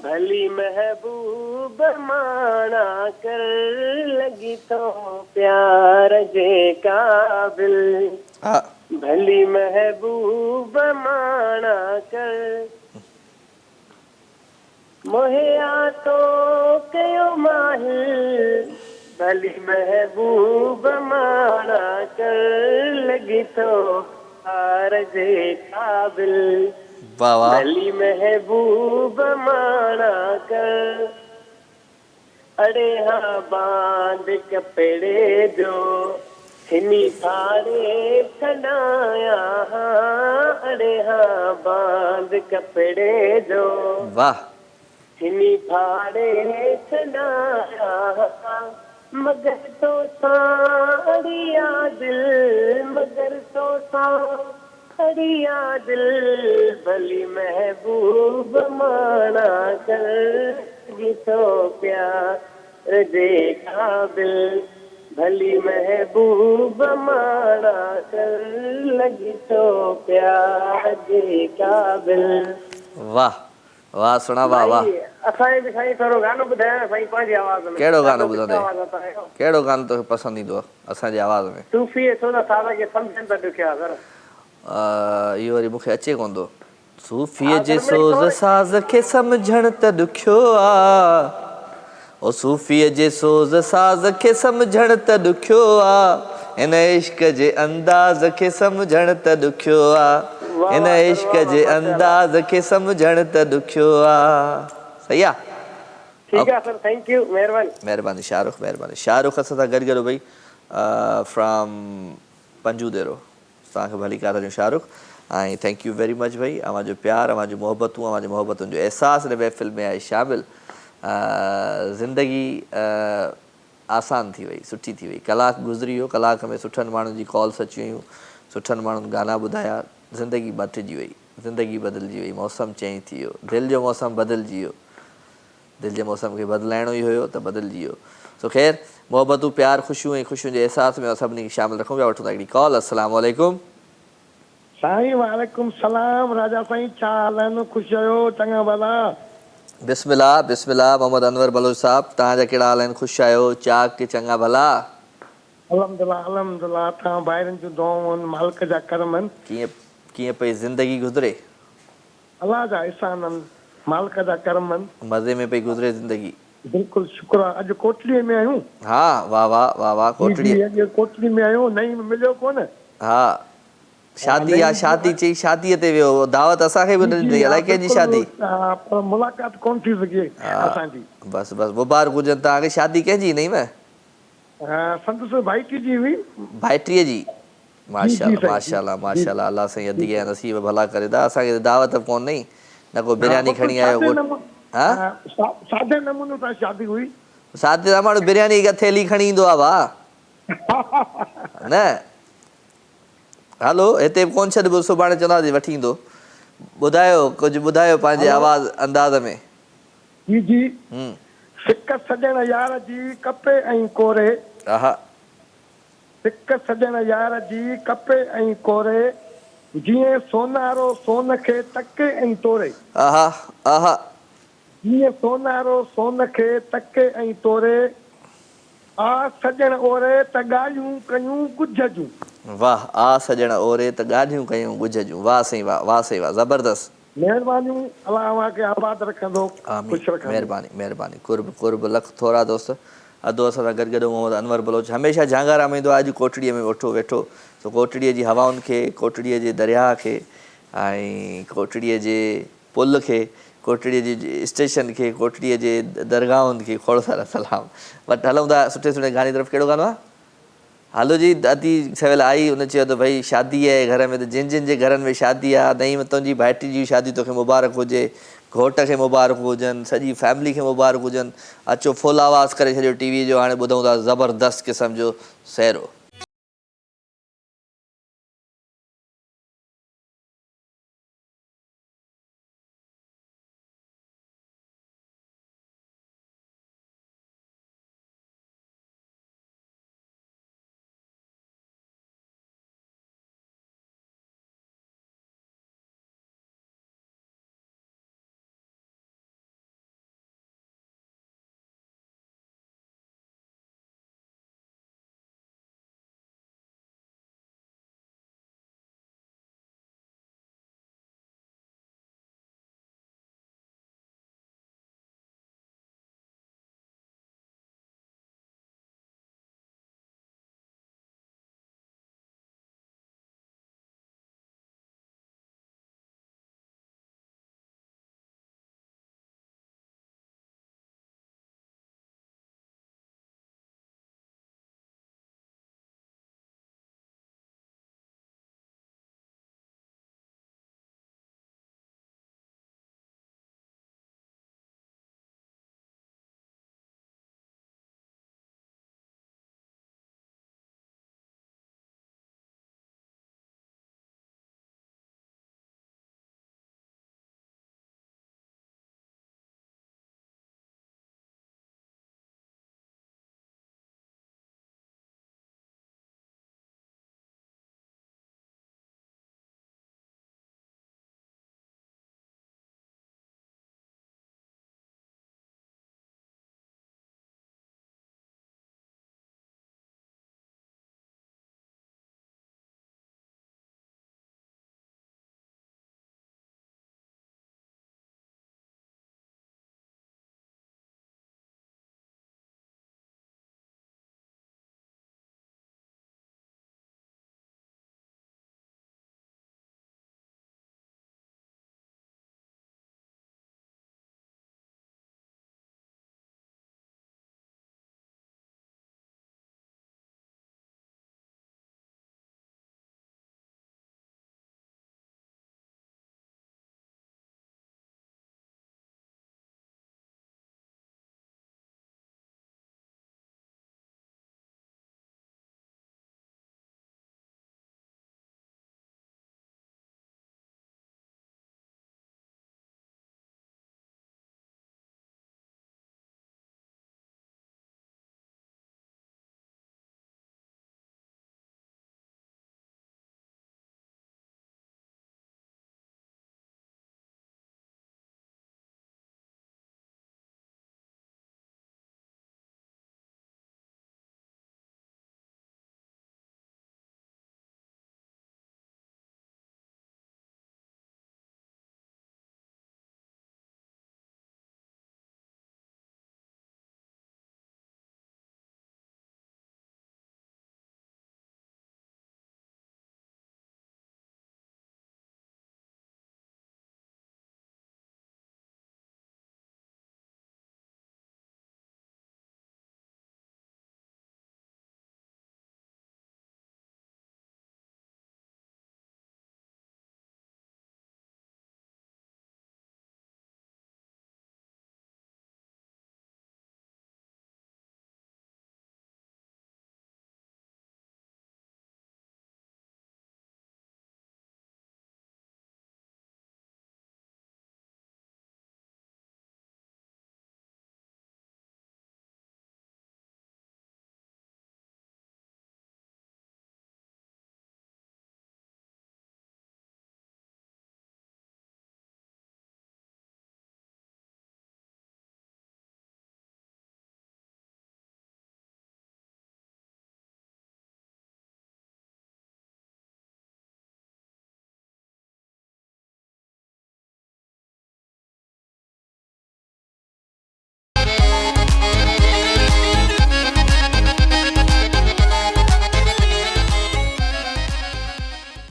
भली महबूब माना कर। लगी तो प्यार जे काबिल भली महबूब माना कर। मोहिया तो कयो माहिल भली महबूब माना कर। लगी तो प्यार जे काबिल भली महबूब माना कर। अड़े हाँ बांध कपड़े जो हिनी फाड़े छनाया। अड़े हाँ बांध कपड़े जो वाह हिनी फाड़े छनाया। मगर तो साड़िया दिल मगर तो साड़िया दिल भली महबूब माना कर। तो प्यार जे काबिल भली महबूब माना कर। लगी तो प्यार जे काबिल। वाह वाह सुना वाह वाह। असांजे बि साईं थोरो गानो ॿुधायो साईं पंहिंजी आवाज़ में। कहिड़ो गानो ॿुधंदे? कहिड़ो गानो तोखे पसंदि ईंदो आहे असांजी आवाज़ में? सूफ़ी सोना सादा खे सम्झनि त ॾुखिया सर। इहो वरी मूंखे अचे कोन थो। सूफ़ीअ जे सोज़ साज़ खे सम्झण त ॾुखियो आहे। ओ सूफ़ीअ जे सोज़ साज़ खे सम्झण त ॾुखियो आहे। हिन इश्क जे अंदाज़ खे सम्झण त ॾुखियो आहे। हिन इश्क जे अंदाज़ खे सम्झण त ॾुखियो आहे। सही आहे? ठीकु आहे सर थैंक यू महिरबानी। महिरबानी शाहरुख महिरबानी। शाहरुख असां सां गॾु गॾु भई फ्रॉम पंजू देरो तव्हांखे भली कार जो शाहरुख़ ऐं थैंक यू वेरी मच भाई अवां जो प्यार अवां जो मोहब्बतूं अवां जो मोहब्बतुनि जो एहसास हिन महफ़िल में आहे शामिल ज़िंदगी आसान थी वई सुठी थी वई कलाक गुज़री वियो कलाक में सुठनि माण्हुनि जी कॉल्स अची वियूं सुठनि माण्हुनि गाना ॿुधाया ज़िंदगी मटिजी वई ज़िंदगी बदिलजी वई मौसम चेंज थी वियो दिलि जो मौसम बदिलजी वियो दिलि जे मौसम खे बदिलाइणो ई हुयो त बदिलजी वियो सो ख़ैर मोहबतूं प्यार ख़ुशियूं ऐं ख़ुशियुनि जे अहसास में सभिनी खे शामिल रखूं पिया वठूं था हिकिड़ी कॉल अस्सलाम वालेकुम साईं वालेकुम सलाम राजा साईं छा हाल आहिनि ख़ुशि आहियो चङा भला बिस्मिल्लाह बिस्मिल्लाह मोहम्मद अनवर बलोच साहब तव्हांजा कहिड़ा हाल आहिनि ख़ुशि आहियो चाक के चङा भला अल्हम्दुलिल्लाह अल्हम्दुलिल्लाह तव्हां ॿाहिरनि जूं दुआऊं आहिनि मालिक जा करम आहिनि कीअं कीअं पई ज़िंदगी गुज़रे अलाह जा एहसान आहिनि मालिक जा करम आहिनि मज़े में पई गुज़रे ज़िंदगी बिल्कुलु शुक्र आहे अॼु कोटलीअ में आहियूं हा वाह वाह वाह वाह जी कोटड़ीअ जी अॼु कोटली में आहियूं नईं मिलियो कोन हा शादी आहे नईं शादी चई शादीअ ते वियो दावत असांखे बि न ॾिनी अलाए कंहिंजी शादी पर मुलाक़ात कोन थी सघे हा असांजी बसि बसि मुबारक हुजनि तव्हांखे शादी कंहिंजी नहीं में संदसि भाइटी जी हुई भाइटीअ जी जी जी माशाल्लाह साईं जी माशाल्लाह जी माशाल्लाह अलाह साईं जी अदी ऐं नसीब भला करे दा असांखे दावत कोन नहीं न को हा बिरयानी बसि खणी आयो सादे घोट नमूने हा सादे नमूने सां शादी हुई सादे सां माण्हू बिरयानी हिकु थेली खणी ईंदो आहे वाह न हलो हिते बि कोन छॾिबो सुभाणे चवंदासीं वठी ईंदो ॿुधायो कुझु ॿुधायो पंहिंजे हलो आवाज़ अंदाज़ में जी जी हम्म सिक सॼण यार जी कपे ऐं कोरे आहा सिक सॼण यार जी कपे ऐं कोरे जीअं सोनारो सोन खे टके ऐं तोरे आहा आहा जीअं सोनारो सोन खे टके ऐं तोरे आ सॼण ओरे त ॻाल्हियूं कयूं कुझ जूं वाह आ सॼण ओरे त ॻाढियूं कयूं ॻुझ जूं वाह साईं वाह वाह साईं वाह ज़बरदस्त महिरबानियूं अलाह अव्हांखे आबाद रखंदो आमीन ख़ुशि रखंदो महिरबानी महिरबानी कुर्ब कुर्ब लख थोरा दोस्त अधु असां सां गॾु गॾु मोहम्मद अनवर बलोच हमेशह झांगार में ईंदो आहे अॼु कोटड़ीअ में वेठो वेठो सो कोटड़ीअ जी हवाउनि खे कोटड़ीअ जे दरिया खे ऐं कोटड़ीअ जे पुल खे कोटड़ीअ जे स्टेशन खे कोटड़ीअ जे दरगाहुनि खे खोड़ सारा सलाम बट हलूं था सुठे सुठे गाने तरफ़ कहिड़ो गानो आहे हलो जी दादी सवेल आई हुन चयो त भई शादी आहे घर में त जिन जिन जे घरनि में शादी आहे नई तुंहिंजी भाइटी जी शादी तोखे मुबारक हुजे घोट खे मुबारक हुजनि सॼी फैमिली खे मुबारक हुजनि अचो फुल आवाज़ करे छॾियो टीवी जो हाणे ॿुधूं था ज़बरदस्त क़िस्म जो सैरो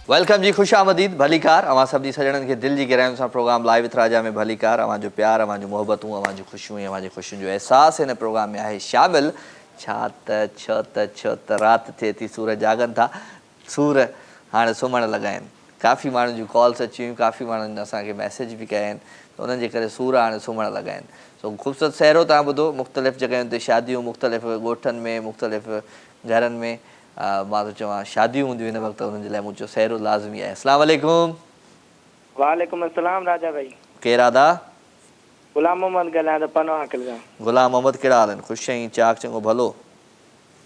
वेलकम जी, खुश आमदीद, भलीकार। अवां सभी सजणनि खे दिल जी गहराइयुनि सां प्रोग्राम लाइव विथ राजा में भलीकार। अवां जो प्यार, अवां जो मोहब्बतूं, अवां जो ख़ुशियूं ऐं अवां जी ख़ुशियुनि जो अहसास हिन प्रोग्राम में आहे शामिल। छो त राति थिए थी, सूर जागनि था, सूर हाणे सुम्हणु लॻा आहिनि। काफ़ी माण्हुनि जूं कॉल्स अची हुयूं, काफ़ी माण्हुनि असांखे मैसेज बि कया आहिनि, त उन्हनि जे करे सूर हाणे सुम्हणु लॻा आहिनि। सो ख़ूबसूरत सहरो तव्हां ॿुधो, मुख़्तलिफ़ जॻहियुनि ते शादियूं, मुख़्तलिफ़ ॻोठनि में, मुख़्तलिफ़ घरनि में। मां थो चवां शादियूं हूंदियूं हिन वक़्तु, उन्हनि जे लाइ मुंहिंजो सहरो लाज़मी आहे। अस्सलाम वालेकुम। वालेकुम अस्सलाम राजा भाई। केरु आदा? गुलाम मोहम्मद ॻाल्हायां थो पनो आकिल सां। गुलाम मोहम्मद, कहिड़ा हाल आहिनि? ख़ुशि आहीं? चाक चङो भलो?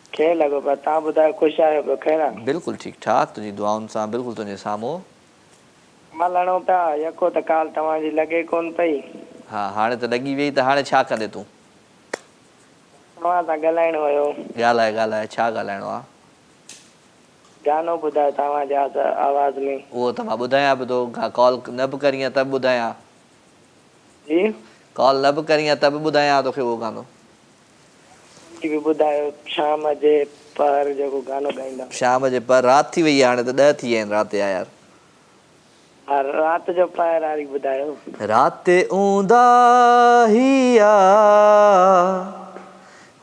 खे लॻो पियो, तव्हां ॿुधायो ख़ुशि आहियो पियो? ख़ैर आहे? बिल्कुलु ठीकु ठाक, तुंहिंजी दुआउनि सां, बिल्कुलु तुंहिंजे साम्हूं। हलणो पिया यको त काल तव्हांजी लॻे कोन पई। हा, हाणे त लॻी वई, त हाणे छा कंदे तूं? तव्हां सां ॻाल्हाइणो हुयो। ॻाल्हाए, छा ॻाल्हाइणो आहे? गानो ॿुधायो तव्हांजे आवाज़ में। उहो त मां ॿुधायां बि थो, कॉल न बि करीं त बि ॿुधायां। जी? कॉल न बि करीं त बि ॿुधायां तोखे उहो गानो। बि ॿुधायो शाम जे पर जेको गानो ॻाईंदा। शाम जे पर, राति थी वई आहे हाणे, त 10 थी विया आहिनि राति जा यार। हा, राति जो पर वारी ॿुधायो। राति ऊंदा ही आ,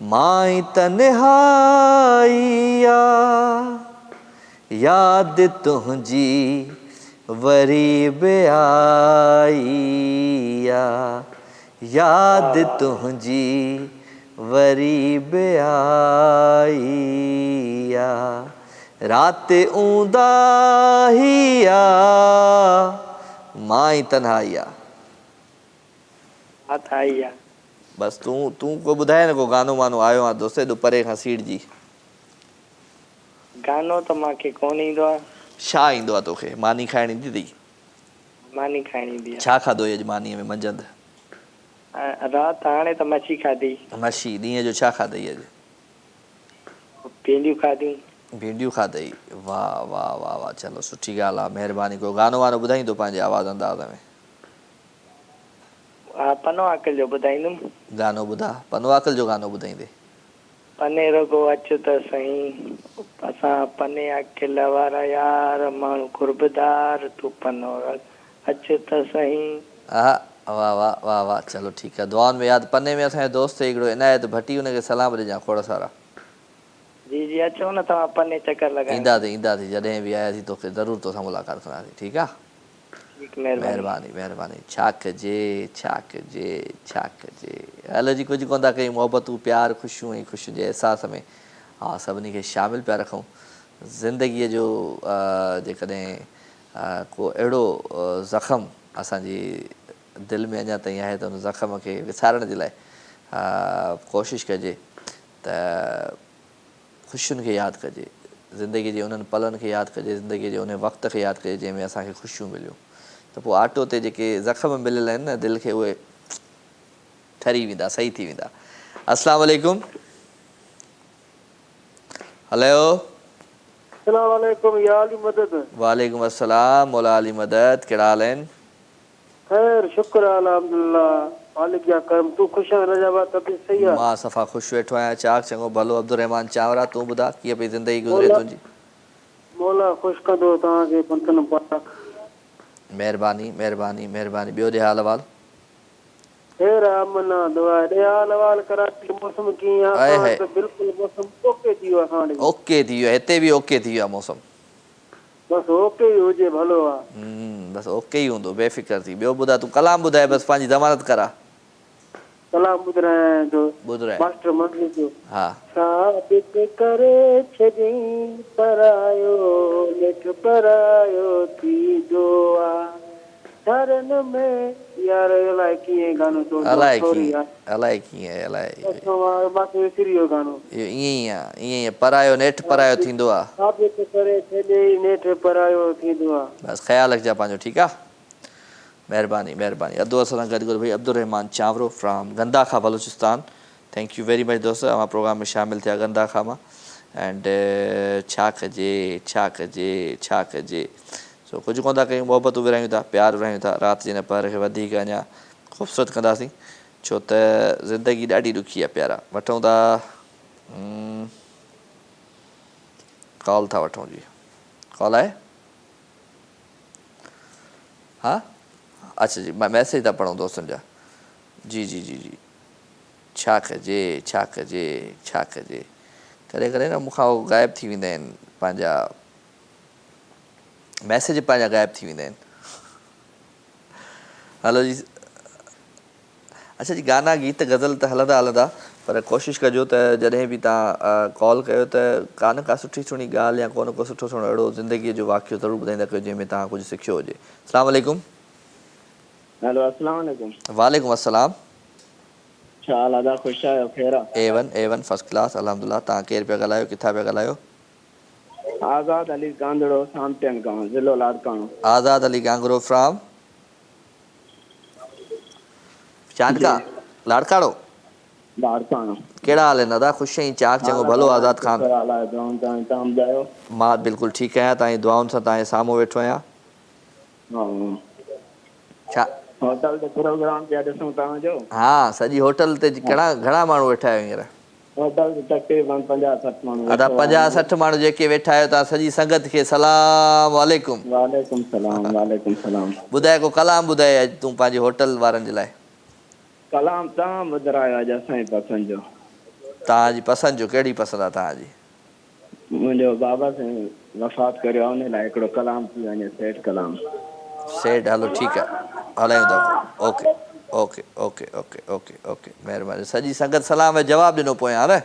माई तन्हाई आ, याद तुंहिंजी वरी बि आई आ, याद तुंहिंजी वरी बि आई आ, राति ऊंदा ही आ, माई तन्हाई आ। हा त आई आहे। बस तूं को ॿुधाए न, को गानो वानो आयो आहे दोस्त एॾो परे खां सीट जी? गानो त मूंखे कोन ईंदो आहे। छा ईंदो आहे तोखे? मानी खाइण ईंदी अथई? मानी खाइण ईंदी आहे। छा खाधो अॼु मानीअ में मंझंदि? राति हाणे त मच्छी खाधी। मच्छी। ॾींहं जो छा खाधई अॼु? भिंडियूं खाधियूं। भिंडियूं खाधई? वाह वाह वाह वाह, चलो सुठी ॻाल्हि आहे, महिरबानी। को गानो वानो ॿुधाईंदो पंहिंजे आवाज़ अंदाज़ में? हा, पनो आकिल जो ॿुधाईंदुमि। गानो ॿुधा, पनो आकिल जो गानो ॿुधाईंदे? पने रुगो अचु त सही, असां पने अखिल वारा यार, माण्हू कुर्बदार, तूं पनो अचु त सही। हा, वाह वाह वाह वाह, चलो ठीकु आहे। दुआनि में यादि। पने में असांजो दोस्त हिकिड़ो इनायत भट्टी, हुनखे सलाम ॾिजां खोड़ सारा। जी जी, अचो न तव्हां पने चकर लॻाइण। ईंदासीं जॾहिं बि आयासीं तोखे ज़रूरु तोसां मुलाक़ात कंदासीं, ठीकु आहे? ठीकु, महिरबानी। महिरबानी। छा कजे। हल जी, कुझु कोन था कयूं, मोहबतूं, प्यार, ख़ुशियूं ऐं ख़ुशियुनि जे अहसास में हा सभिनी खे शामिलु पिया रखूं। ज़िंदगीअ जो जेकॾहिं को अहिड़ो ज़ख़म असांजी दिलि में अञा ताईं आहे, त उन ज़ख़म खे विसारण जे लाइ कोशिशि कजे त ख़ुशियुनि खे यादि कजे, ज़िंदगीअ जे उन्हनि पलनि खे यादि कजे, ज़िंदगीअ जे उन वक़्त खे यादि कजे जंहिंमें असांखे ख़ुशियूं मिलियूं। त पोइ ऑटो ते जेके ज़ख़्म मिलियल आहिनि न दिलि खे, उहे ठरी वेंदा, सही थी वेंदा। अस्सलाम वालेकुम। हलो। अस्सलाम वालेकुम या अली मदद। वालेकुम अस्सलाम, मौला अली मदद, कहिड़ा हाल आहिनि? खैर, शुक्र अल्हम्दुलिल्लाह, मालिक जा करम। तूं ख़ुश आहे रजाबा? तबीयत सही आहे? मां सफ़ा ख़ुशि वेठो आहियां, चाक चङो भलो। अब्दुर्रहमान चावरा, तूं ॿुधा कीअं पई ज़िंदगी गुज़रे तुंहिंजी? मौला ख़ुशि कंदो तव्हांखे पंथन पाक। महिरबानी महिरबानी महिरबानी। ॿियो ॾे हाल अहिवाल? खैर अमना दुआ दे हाल अहिवाल। कराची मौसम कीअं आहे आहे? बिल्कुलु मौसम ओके थी वियो आहे हाणे। ओके थी वियो, हिते बि ओके थी वियो आहे मौसम। बसि ओके ई हुजे भलो आहे। बसि ओके ई हूंदो, बेफ़िक्र थी। ॿियो ॿुधाए, तूं कलाम ॿुधाए, बसि पंहिंजी ज़मानत करा। कलाम ॿुधायां थो ॿुधाए। मास्टर मंज़ूर जो। हा। साबित करे छॾई परायो, नेठ परायो थींदो आहे शरण में। यार अलाए कीअं गानो चवंदो आहे, अलाए सॉरी कीअं, यार, अलाए कीअं, अलाए मां विसरी वियो गानो। इहो ईअं ई आहे, परायो नेठि परायो थींदो आहे। साबित करे छॾई नेठ परायो थींदो आहे। बसि ख़्यालु रखिजांइ पंहिंजो, ठीकु आहे? महिरबानी महिरबानी। अदो असां सां गॾु भाई Abdurrahman Chawro from Gandakha Balochistan. Thank you very much दोस्त, अवां प्रोग्राम में शामिलु थिया गंदाखा मां। एंड छा कजे सो कुझु कोन था कयूं, मोहबतूं विरहायूं था, प्यार विरहायूं था। राति जे हिन पहर खे वधीक अञा ख़ूबसूरत कंदासीं, छो त ज़िंदगी ॾाढी ॾुखी आहे प्यारा। वठूं था कॉल, था वठूं जी। कॉल आहे? हाँ अच्छा जी मैं मैसेज था पढ़ूं दोस्तनि जा जी जी जी जी छा कजे छा कजे छा कजे कॾहिं कॾहिं न मूंखां उहो गायब थी वेंदा आहिनि पंहिंजा मैसेज पंहिंजा गायब थी वेंदा आहिनि हलो जी अच्छा जी गाना गीत गज़ल त हलंदा हलंदा पर कोशिशि कजो त जॾहिं बि तव्हां कॉल कयो त का सुठी सुहिणी ॻाल्हि या को सुठो सुहिणो अहिड़ो ज़िंदगीअ जो वाक़ियो ज़रूरु ॿुधाईंदा कयो जंहिंमें तव्हां कुझु सिखियो हुजे। अस्सलाम वालेकुम। हेलो अस्सलाम वालेकुम। वालेकुम अस्सलाम। छा हाल आहे? ख़ुशि आहियो? ख़ैर आहे? A1 फर्स्ट क्लास अल्हम्दुलिल्लाह। तव्हां केरु पिया ॻाल्हायो किथां पिया ॻाल्हायो? आज़ाद अली गांधड़ो सामटन गांव ज़िलो लाड़काणो। आज़ाद अली गांगरो फ्रॉम चांदका लाड़काणो। लाड़काणो। कहिड़ा हाल आहिनि दादा? ख़ुशि आहीं? चाक चङो भलो आज़ाद ख़ान। मां बिल्कुलु ठीकु आहियां तव्हांजी दुआउनि सां तव्हांजे साम्हूं वेठो आहियां। छा होटल ते प्रोग्राम पिया ॾिसूं तव्हांजो? हा सॼी होटल ते घणा माण्हू वेठा आहियो हींअर? होटल ते तक़रीबन 50-60 माण्हू अदा वेठो 50-60 माण्हू जेके वेठा आहियो तव्हां सॼी संगत खे सलाम वालेकुम। वालेकुम सलाम वालेकुम सलाम। ॿुधाए को कलाम ॿुधाए अॼु तूं पंहिंजी होटल वारनि जे लाइ। कलाम तव्हां ॿुधायो अॼु असांजी पसंदि जो। तव्हांजी पसंदि जो कहिड़ी पसंदि आहे तव्हांजी? मुंहिंजो बाबा साईं वफ़ात करियो उन लाइ हिकिड़ो कलाम थी वञे सेठ कलाम। सेठ हलो ठीकु आहे हलायूं था। Okay okay okay okay okay okay महिरबानी। सॼी संगत सलाम जो जवाबु ॾिनो पोयां न।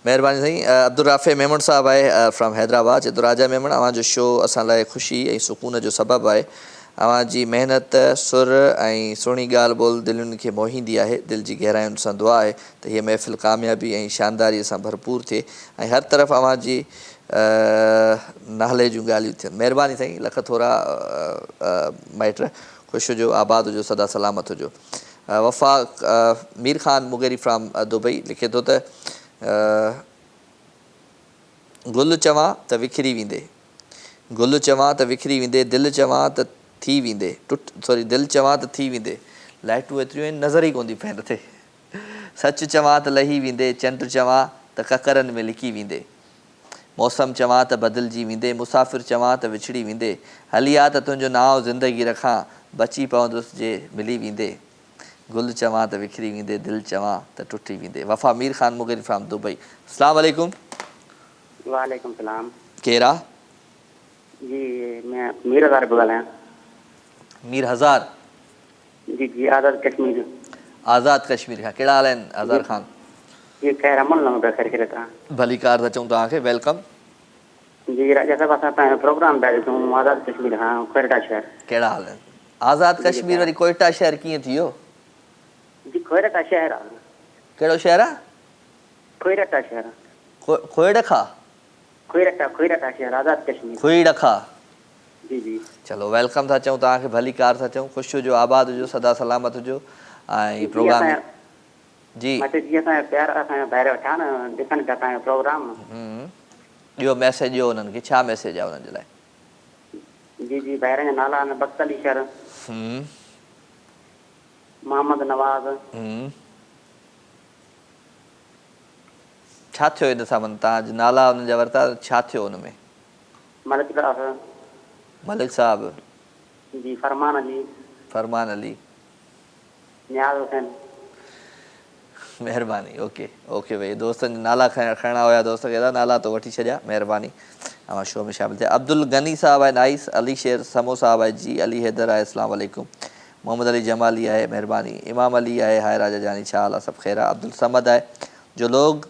महिरबानी साईं। अब्दुल राफ़े मेमण साहब आहे फ्रॉम हैदराबाद। चए थो राजा मेमण अव्हांजो शो असां लाइ ख़ुशी ऐं सुकून जो सबबु आहे। अव्हांजी महिनत सुर ऐं सुहिणी ॻाल्हि ॿोल दिलुनि खे मोहींदी आहे। दिलि जी गहराइयुनि सां दुआ आहे त हीअ महफ़िल कामयाबी ऐं शानदारीअ सां भरपूर थिए ऐं हर तरफ़ अव्हांजी नाले जूं ॻाल्हियूं थियनि। महिरबानी साईं लख थोरा माइट ख़ुशि हुजो आबाद हुजो सदा सलामत हुजो। वफ़ा Mir Khan Mugeri from Dubai लिखे थो त गुल चवां त विखिरी वेंदे गुल चवां त विखिरी वेंदे दिलि चवां त थी वेंदे दिलि चवां त थी वेंदे लाइटूं एतिरियूं आहिनि नज़र ई कोन थी पइनि थिए। सच चवां त लही वेंदे चंड चवां त ककरनि में लिकी वेंदे मौसम चवां त बदिलजी वेंदे मुसाफ़िर चवां त विछड़ी वेंदे हली आ त तुंहिंजो नाव ज़िंदगी रखां बची पवंदुसि जे मिली वेंदे गुल चवां त विखिरी वेंदे दिलि चवां त टुटी वेंदे। वफ़ा Mir Khan Mugeri from Dubai. अस्सलाम वालेकुम। वालेकुम सलाम। केरु आहे? जी मैं मीर हज़ार पियो ॻाल्हायां। मीर हज़ार? जी जी आज़ाद कश्मीर। आज़ाद कश्मीर खां। कहिड़ा हाल आहिनि हज़ार ख़ान? जी ख़ैर अमल न ख़ैर खे तव्हां भली कार था चऊं तव्हांखे वेलकम। जी राजा साहिब असां तव्हांजो प्रोग्राम पिया ॾिसूं आज़ाद कश्मीर खां कोयटा शहर। कहिड़ा हाल आहिनि? आज़ाद कश्मीर वरी कोयटा शहर कीअं थी वियो? जी कोयटा शहर आहे। कहिड़ो शहर आहे? कोयटा शहर। खोइड़खा? कोयटा शहर आज़ाद कश्मीर। खोइड़खा। जी जी चलो वेलकम था चऊं तव्हांखे भली कार था चऊं। ख़ुशि हुजो आबाद हुजो सदा सलामत हुजो ऐं प्रोग्राम जी जी असांजा प्यार असांजा ॿाहिरि वेठा न ॾिसनि पिया तव्हांजो प्रोग्राम। ॾियो मैसेज ॾियो हुननि खे। छा मैसेज आहे हुननि जे लाइ? जी जी ॿाहिरि जा नाला आहिनि बख़्त अली शहर मोहम्मद नवाज़। छा थियो हिन सां माना तव्हां नाला हुननि जा वरिता छा थियो हुन में? मलिक साहब। जी फरमान अली। फरमान अली। नियाज़ हुसैन। महिरबानी। ओके ओके भई दोस्तनि नाला खणणा हुया दोस्त खे नाला तो वठी छॾिया। महिरबानी अवां शो में शामिल थिया। अब्दुल गनी साहब आहे नाइस। अली शेर समो साहब आहे जी। अली हैदर आहे अस्सलाम वालेकुम। मोहम्मद अली जमाली आहे महिरबानी। इमाम अली आहे हाय राजा जानी छा हाल आहे? सभु ख़ैर आहे। अब्दुल समद आहे जो लोग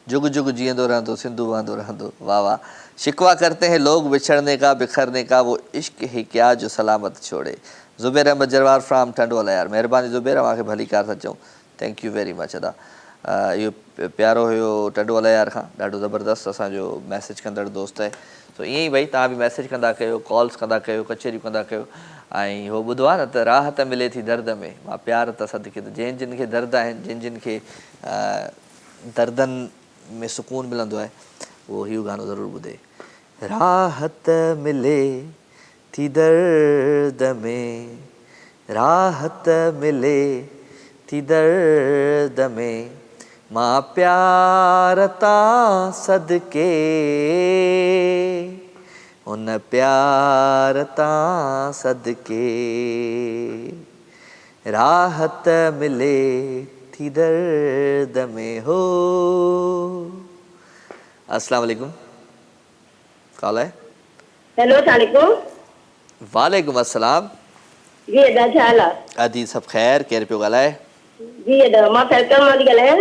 जुग जुग जियंदो रहंदो सिंधु वहंदो रहंदो। वाह वाह। शिकवा करते हैं लोग बिछड़ने का बिखरने का वो इश्क ही क्या जो सलामत छोड़े। ज़ुबैर अहमद जरवार फ्राम टंडोला यार महिरबानी ज़ुबैर अव्हांखे भली कार था चऊं। थैंक यू वेरी मच अदा। इहो प्यारो हुयो टंडोला यार खां ॾाढो ज़बरदस्तु असांजो मैसेज कंदड़ दोस्त आहे। सो ईअं ई भई तव्हां बि मैसेज कंदा कयो कॉल्स कंदा कयो कचेरियूं कंदा कयो ऐं उहो ॿुधो आहे न त राहत मिले थी दर्द में। मां प्यार त सदिके त जिन जिन खे दर्द आहिनि जिन जिन खे दर्दनि में सुकून मिलंदो आहे उहो इहो गानो ज़रूरु ॿुधे। राहत मिले थी दर्द में राहत मिले थी दर्द में मां प्यार तां सदके, उन प्यार तां सदके राहत मिले थी दर्द में हो। अस्सलाम वालेकुम, कॉल है। हेलो सलामकुम। वालेकुम अस्सलाम। जी अदा छा हाल आहे? अदी सब खैर, केर पियो ॻाल्हाए? जी अदा मां फैल्कन मां थी ॻाल्हायां।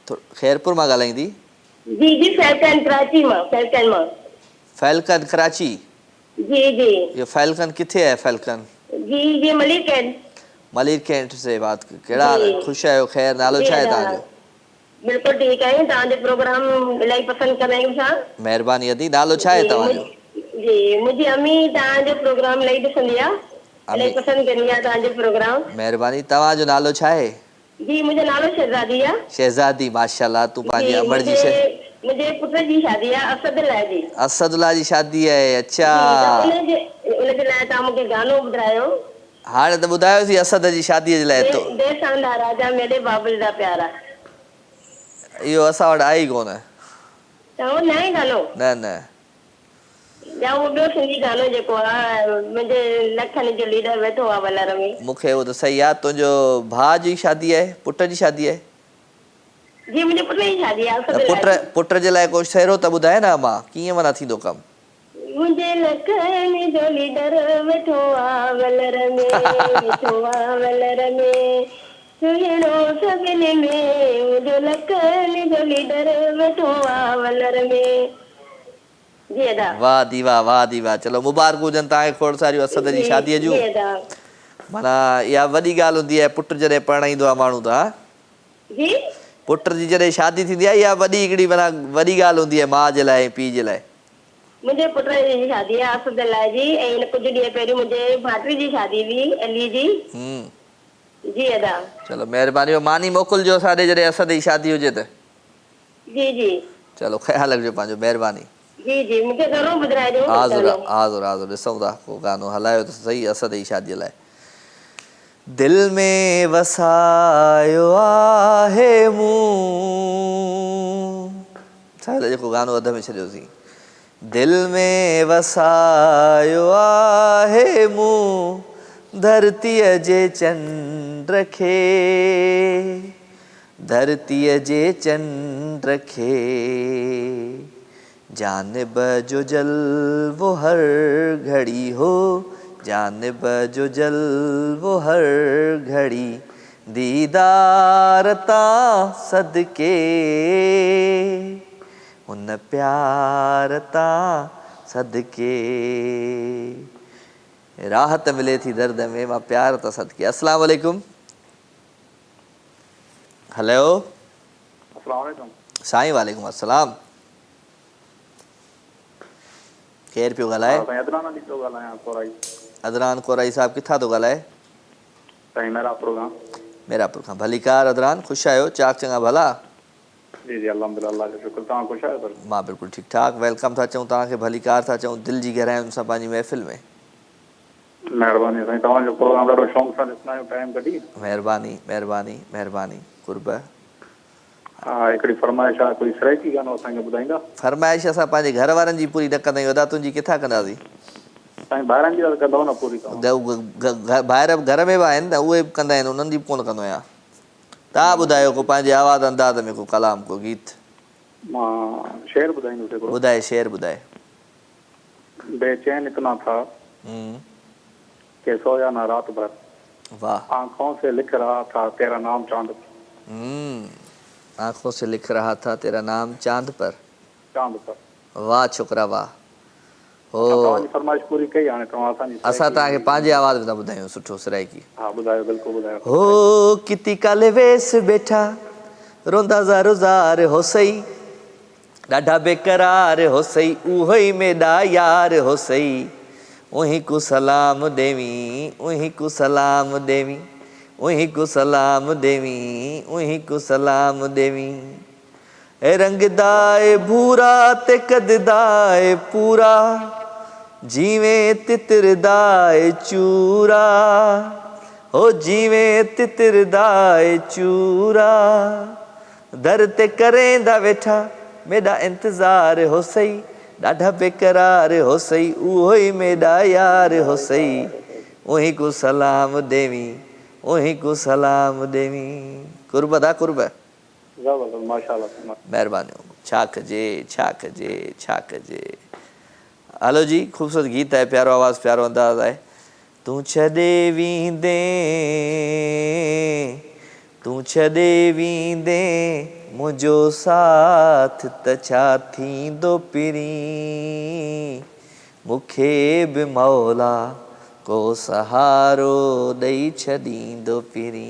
तो खैरपुर मां ॻाल्हाईंदी? जी जी फैल्कन कराची मां, फैल्कन मां। फैल्कन कराची? जी जी ये फैल्कन किथे है? फैल्कन जी जी मलिर कैंट। मलिर कैंट से बात। कहिड़ा हाल जी आहियो? ख़ुशि आहियो? ख़ैर, नालो जी छा आहे अदा तव्हांजो? बिल्कुलु ठीकु आहियूं, तव्हांजो प्रोग्राम इलाही पसंदि कंदा आहियूं असां। महिरबानी अदी, नालो छा आहे जी तव्हांजो? जी मुंहिंजी अम्मी तव्हांजो प्रोग्राम इलाही ॾिसंदी आहे, इलाही अम्मी, पसंदि कंदी आहे तव्हांजो प्रोग्राम। महिरबानी। तव्हांजो नालो छा आहे? जी मुंहिंजो नालो शहज़ादी आहे। शहज़ादी, माशाल्लाह। तूं जी पंहिंजी अमड़ जी मुंहिंजे पुट जी शादी आहे असदुल्ला जी। असदुल्ला जी शादी आहे? अच्छा, जी त उनजे लाइ तव्हां मूंखे गानो ॿुधायो। हाणे त ॿुधायोसीं असद जी शादीअ जे लाइ। तो देसांदा राजा मेरे बाबुल जा प्यारा, इहो असां वटि आहे ई कोन। त उहो न आहे गानो? न न, या उहो ॿियो सिंधी गानो जेको आहे मुंहिंजे लखनि जो लीडर वेठो आहे वलर में। मूंखे उहो त सही आहे। तुंहिंजो भाउ जी शादी आहे? पुट जी शादी आहे? जी मुंहिंजे पुट जी शादी आहे त असदुल्ला जी। पुट जे लाइ कुझु सहिरो त ॿुधाए न। मां कीअं माना थींदो कमु? मुंहिंजे लखनि जो लीडर वेठो आहे वलर में, वेठो आहे वलर में, सुहिणो सभिनी में, मुंहिंजो लखनि जो लीडर वेठो आहे वलर में। जी अदा। वाह दीवा, वाह दीवा। चलो मुबारक हुजनि तव्हांखे खोड़ सारियूं असद जी शादीअ जूं। जी अदा। माना इहा वॾी ॻाल्हि हूंदी आहे, पुट जॾहिं परणाईंदो आहे माण्हू। त जी पुट जी जॾहिं शादी थींदी आहे, इहा वॾी हिकिड़ी माना वॾी ॻाल्हि हूंदी आहे माउ जे लाइ ऐं पीउ जे लाइ। मुंहिंजे पुट जी शादी आहे असदुल्ला जी, ऐं हिन कुझु ॾींहं पहिरियों मुंहिंजे भाइटी जी शादी हुई अली जी। जी अदा। चलो महिरबानी, मानी मोकिलिजो असांॾे जॾहिं असद जी शादी हुजे त। जी जी चलो ख़्यालु रखिजो पंहिंजो, महिरबानी। जी जी मूंखे ज़रूरु ॿुधाइजो हाज़ुर गानो। हाज़ुर हाज़ुर, ॾिसूं था को गानो हलायो त सही असद जी शादीअ लाइ। दिल में वसायो आहे मूं, छा जेको गानो अध में छॾियोसीं। दिल में वसायो आहे मूं, धरतीअ जे चंड खे, धरतीअ जे चंड खे, जानिब जो जलवो हर घड़ी हो, जानिब जो जलवो हर घड़ी, दीदार तां सदके, उन प्यार तां सदके राहत मिले थी दर्द में, मां प्यार तां सदके। अस्सलाम वालेकुम। हेलो, अस्सलाम वालेकुम। साईं वालेकुम अस्सलाम। केर पियो ॻाल्हाए? अदनान अली थो ॻाल्हायां कोराई। अदनान कोराई साहब किथां थो ॻाल्हाए? साईं मेरापुर खां। मेरापुर खां। भलीकार अदनान, ख़ुशि आहियो? चाक चङा भला? जी जी अल्हम्दुलिल्लाह, अल्लाह जो शुक्र। तव्हां ख़ुशि आहियो सर? मां बिल्कुलु ठीकु ठाक। वेलकम था चऊं तव्हांखे, भलीकार था चऊं दिलि जी गहराइयुनि सां पंहिंजी महफ़िल में। महिरबानी साईं, तव्हांजो प्रोग्राम ॾाढो शौक़ सां ॾिसंदा आहियूं, टाइम कढी। महिरबानी महिरबानी महिरबानी, कुर्ब। हा, हिकिड़ी फरमाइश आहे, कोई सराइकी गानो असांखे ॿुधाईंदा? फरमाइश असां पंहिंजे घर वारनि जी पूरी न कंदा आहियूं, अदा तुंहिंजी किथां कंदासीं? साईं ॿाहिरनि जी कंदव न पूरी तव्हां? ॿाहिरि घर में बि आहिनि न, उहे बि कंदा आहिनि, उन्हनि जी बि कोन कंदो आहियां। तव्हां ॿुधायो को पंहिंजे आवाज़ अंदाज़ में को कलाम, को गीत। मां शेर ॿुधाईंदुसि हिकिड़ो। ॿुधाए, शेर ॿुधाए। बेचैन इतना था कि सोया ना रात भर, वाह। आंखों से लिख रहा था तेरा नाम चांद पर। आंखों से लिख रहा था तेरा नाम चांद पर। चांद पर। वाह छोकरा वाह। हो तव्हांजी फरमाइश पूरी कई, हाणे तव्हां असांजी असां तव्हांखे पंहिंजे आवाज़ में था ॿुधायूं, सुठो सराइकी। हा ॿुधायो, बिल्कुलु ॿुधायो। हो किती काले वेस बेठा रोंदा ज़ारो ज़ार हो सही, ॾाढा बेकरार हो सही, उहो ई मेरा यार हो सही, उही को सलाम देवी, उही को सलाम देवी, उही को सलाम देवी, उही को सलाम देवी। ए रंगदाए भूरा ते कददाए पूरा, जिवें तितरदाए चूरा, हो जिवें तितरदाए चूरा, दर ते करेंदा वेठा मेरा इंतज़ार हो सही ॾाढा बेकरार हो सही उहो ई मेरा यार हो सही उही को सलाम देवी उही को सलाम देवी कुर्ब दा कुर्ब माशाल्लाह महिरबानी छा कजे हलो जी खूबसूरत गीत है प्यारो आवाज़ प्यारो अंदाज़ है तू छॾे वींदे मुंहिंजो साथ त छा थींदो पिरी मूंखे बि मौला को सहारो ॾेई छॾींदो पिरी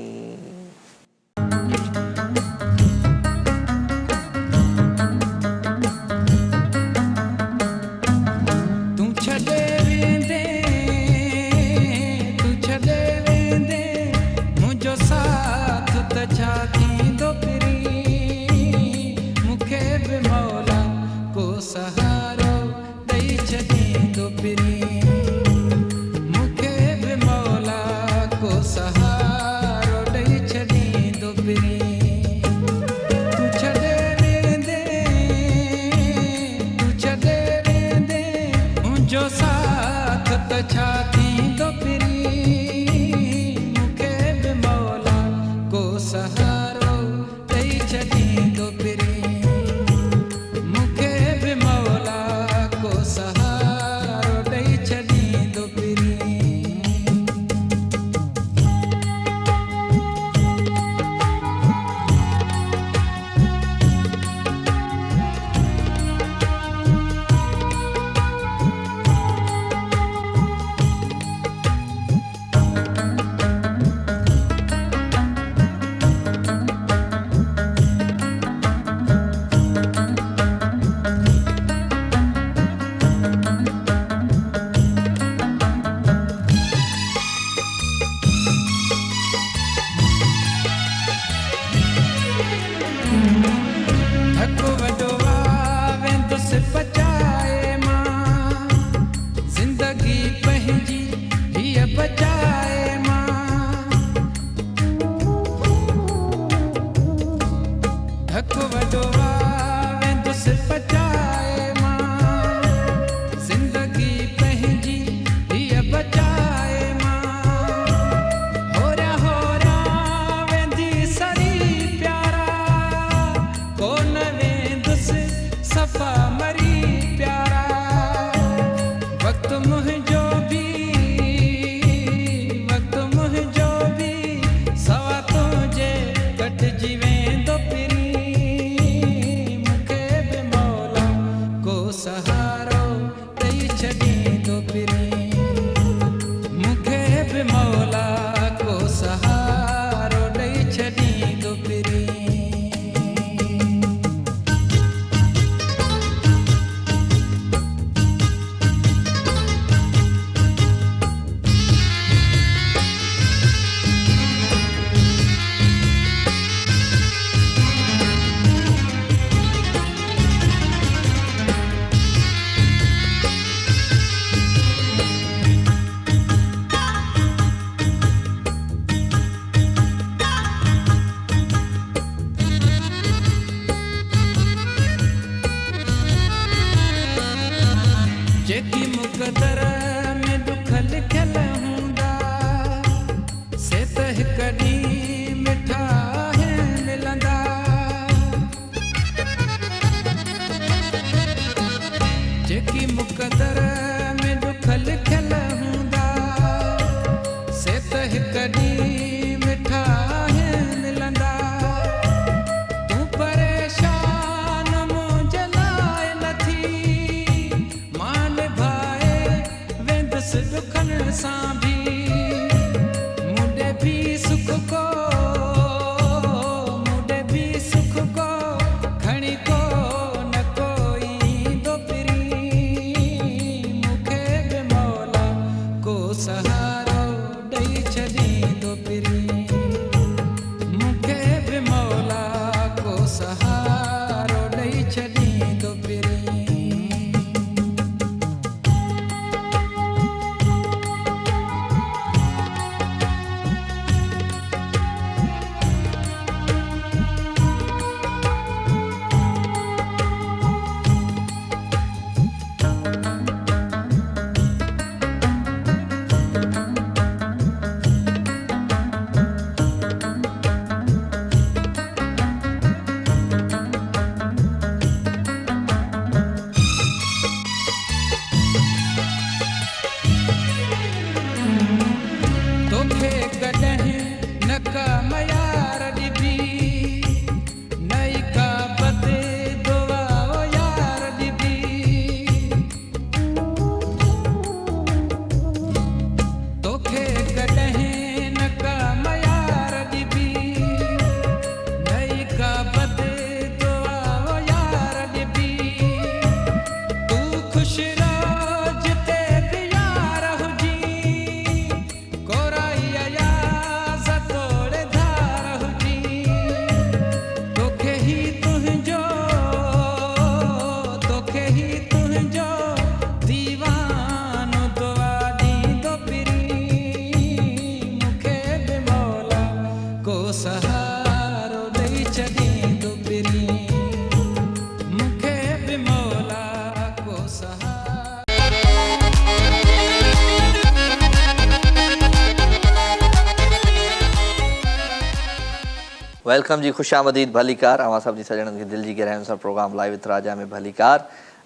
वेलकम जी, खुश आमदीद भलीकार। अवां सभिनी सजणनि खे दिलि जी गहराइयुनि सां प्रोग्राम लाइव विथ राजा में भलीकार।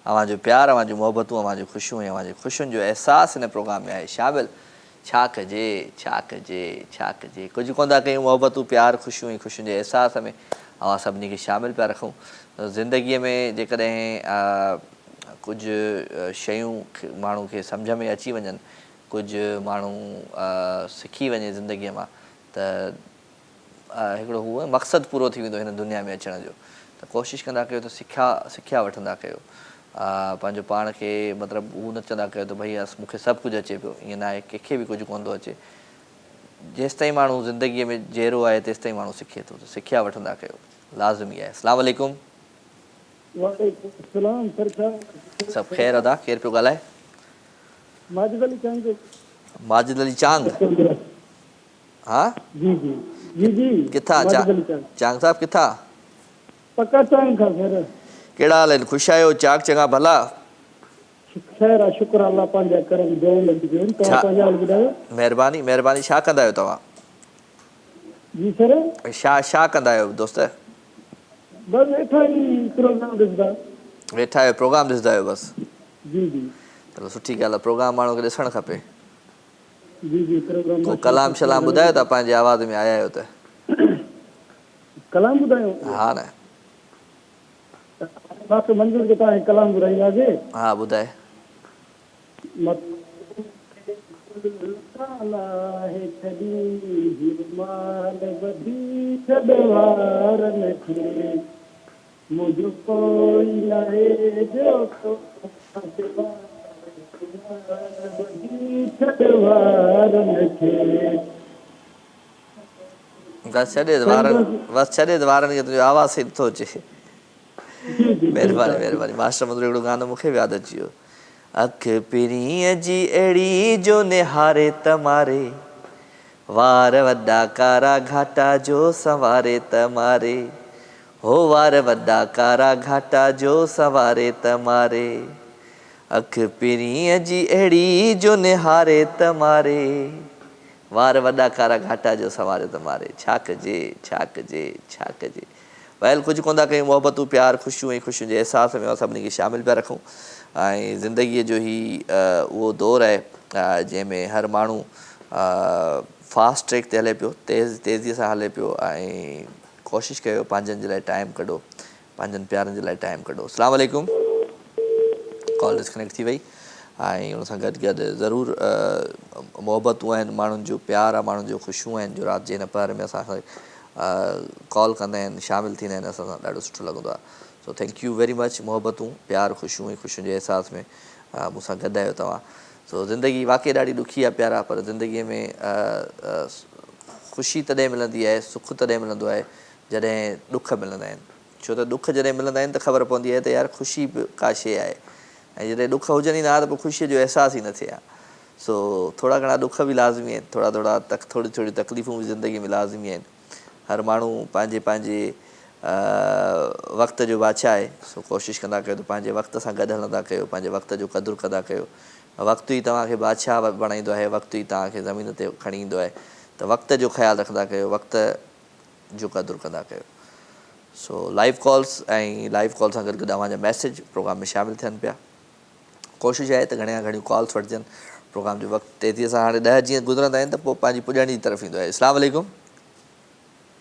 अवां जो प्यार, अवां जूं मोहबतूं, अवां जूं ख़ुशियूं ऐं अवां जी ख़ुशियुनि जो अहसासु हिन प्रोग्राम में आहे शामिल। छा कजे, छा कजे, छा कजे, कुझु कोन था कयूं, मोहबतूं, प्यार, ख़ुशियूं ऐं ख़ुशियुनि जे अहसास में अवां सभिनी खे शामिल पिया रखूं। ज़िंदगीअ में जेकॾहिं कुझु शयूं माण्हू खे सम्झ में अची वञनि, कुझु माण्हू सिखी वञे ज़िंदगीअ मां, त हिकिड़ो हूअ मक़सदु पूरो थी वेंदो हिन दुनिया में अचण जो। त कोशिशि कंदा कयो त सिखिया वठंदा कयो। पंहिंजो पाण खे मतिलबु हू न चवंदा कयो त भई मूंखे सभु कुझु अचे पियो, ईअं न आहे, कंहिंखे बि कुझु कोन थो अचे। जेसि ताईं माण्हू ज़िंदगीअ में जहिड़ो आहे तेसि ताईं माण्हू सिखे थो, त सिखिया वठंदा कयो, लाज़मी आहे। अस्सलाम वालेकुम। सभु ख़ैरु अदा, केरु पियो ॻाल्हाए? माजिद अली चांग। हा जी जी जी जी किथां? चांग साहब किथां? पक्का चांग खां सर। कहिड़ा हाल आहिनि? ख़ुशि आहियो? चाक चङा भला? ख़ैर आहे, शुक्र अल्लाह पंहिंजा करम दुआऊं लॻी आहिनि। तव्हां पंहिंजा हाल ॿुधायो? महिरबानी महिरबानी। छा कंदा आहियो तव्हां? जी सर। छा कंदा आहियो दोस्त? बस वेठा ई प्रोग्राम ॾिसंदा। वेठा आहियो, प्रोग्राम ॾिसंदा आहियो बसि? जी जी। चलो सुठी ॻाल्हि आहे, प्रोग्राम माण्हू खे ॾिसणु खपे। जी जी प्रोग्राम को कलाम शलाम ॿुधायो था पंहिंजे आवाज़ में आया आहियो त? कलाम ॿुधायो? हा न, बस मंज़ूर के तव्हां कलाम ॿुधाईंदासीं। हा ॿुधाए। मुझको कोई लहे जो बस छॾे वारनि खे, तुंहिंजो आवाज़ ई नथो अचे। महिरबानी महिरबानी। मास्टर मधुर हिकिड़ो गानो मूंखे बि यादि अची वियो। अख पिरीअ जी अहिड़ी जो निहारे त मारे, वार वॾा कारा घाटा जो संवारे त मारे, हो वार वॾा कारा घाटा जो संवारे त मारे। अख पिरीअ जी अहिड़ी जो निहारे त मारे, वार वॾा कारा घाटा जो संवारे त मारे। छा कजे, छा कजे, छा कजे। वैल कुझु कोन था कयूं, मोहबतूं, प्यार, ख़ुशियूं ऐं ख़ुशियुनि जे अहसास में सभिनी खे शामिल पिया रखूं। ऐं ज़िंदगीअ जो ई उहो दौरु आहे जंहिंमें हर माण्हू फास्ट ट्रैक ते हले पियो, तेज़ीअ सां हले पियो। ऐं कोशिशि कयो पंहिंजनि जे लाइ टाइम कढो, पंहिंजनि प्यारनि जे लाइ टाइम कढो। अस्सलाम वालेकुम। कॉल डिस्कनेक्ट थी वई। ऐं उन सां गॾु गॾु ज़रूरु मोहबतूं आहिनि, माण्हुनि जो प्यार आहे, माण्हुनि जो ख़ुशियूं आहिनि जो राति जे हिन पहर में असांखे कॉल कंदा आहिनि, शामिलु थींदा आहिनि। असां सां ॾाढो सुठो लॻंदो आहे। So thank you very much. मोहबतूं, प्यार, ख़ुशियूं ऐं ख़ुशियुनि जे अहसास में मूंसां गॾु आहियो तव्हां। सो ज़िंदगी वाक़ई ॾाढी ॾुखी आहे प्यारा, पर ज़िंदगीअ में ख़ुशी तॾहिं मिलंदी आहे, सुखु तॾहिं मिलंदो आहे जॾहिं ॾुख मिलंदा आहिनि। छो त ॾुख जॾहिं मिलंदा आहिनि त ख़बर पवंदी आहे त यार ख़ुशी बि का शइ आहे। ऐं जॾहिं ॾुख हुजनि ई न हा त पोइ ख़ुशीअ जो अहसासु ई न थिए हा। सो थोरा घणा ॾुख बि लाज़मी आहिनि, थोरी तकलीफ़ूं बि ज़िंदगी में लाज़मी आहिनि। हर माण्हू पंहिंजे पंहिंजे वक़्त जो बादशाह आहे। सो कोशिशि कंदा कयो त पंहिंजे वक़्त सां गॾु हलंदा कयो, पंहिंजे वक़्त जो क़दुरु कंदा कयो। वक़्तु ई तव्हांखे बादशाह बणाईंदो आहे, वक़्तु ई तव्हांखे ज़मीन ते खणी ईंदो आहे। त वक़्त जो ख़्यालु रखंदा कयो, वक़्त जो क़दुरु कंदा कयो। सो लाइव कॉल्स ऐं लाइव कॉल सां गॾु गॾु अव्हांजा मैसेज प्रोग्राम में शामिलु थियनि पिया। कोशिशि आहे त घणियूं कॉल्स वठिजनि। प्रोग्राम जो वक़्तु तेज़ीअ सां हाणे 10 जीअं गुज़रंदा आहिनि त पोइ पंहिंजी पुॼण जी तरफ़ ईंदो आहे। अस्सलाम वालेकुम।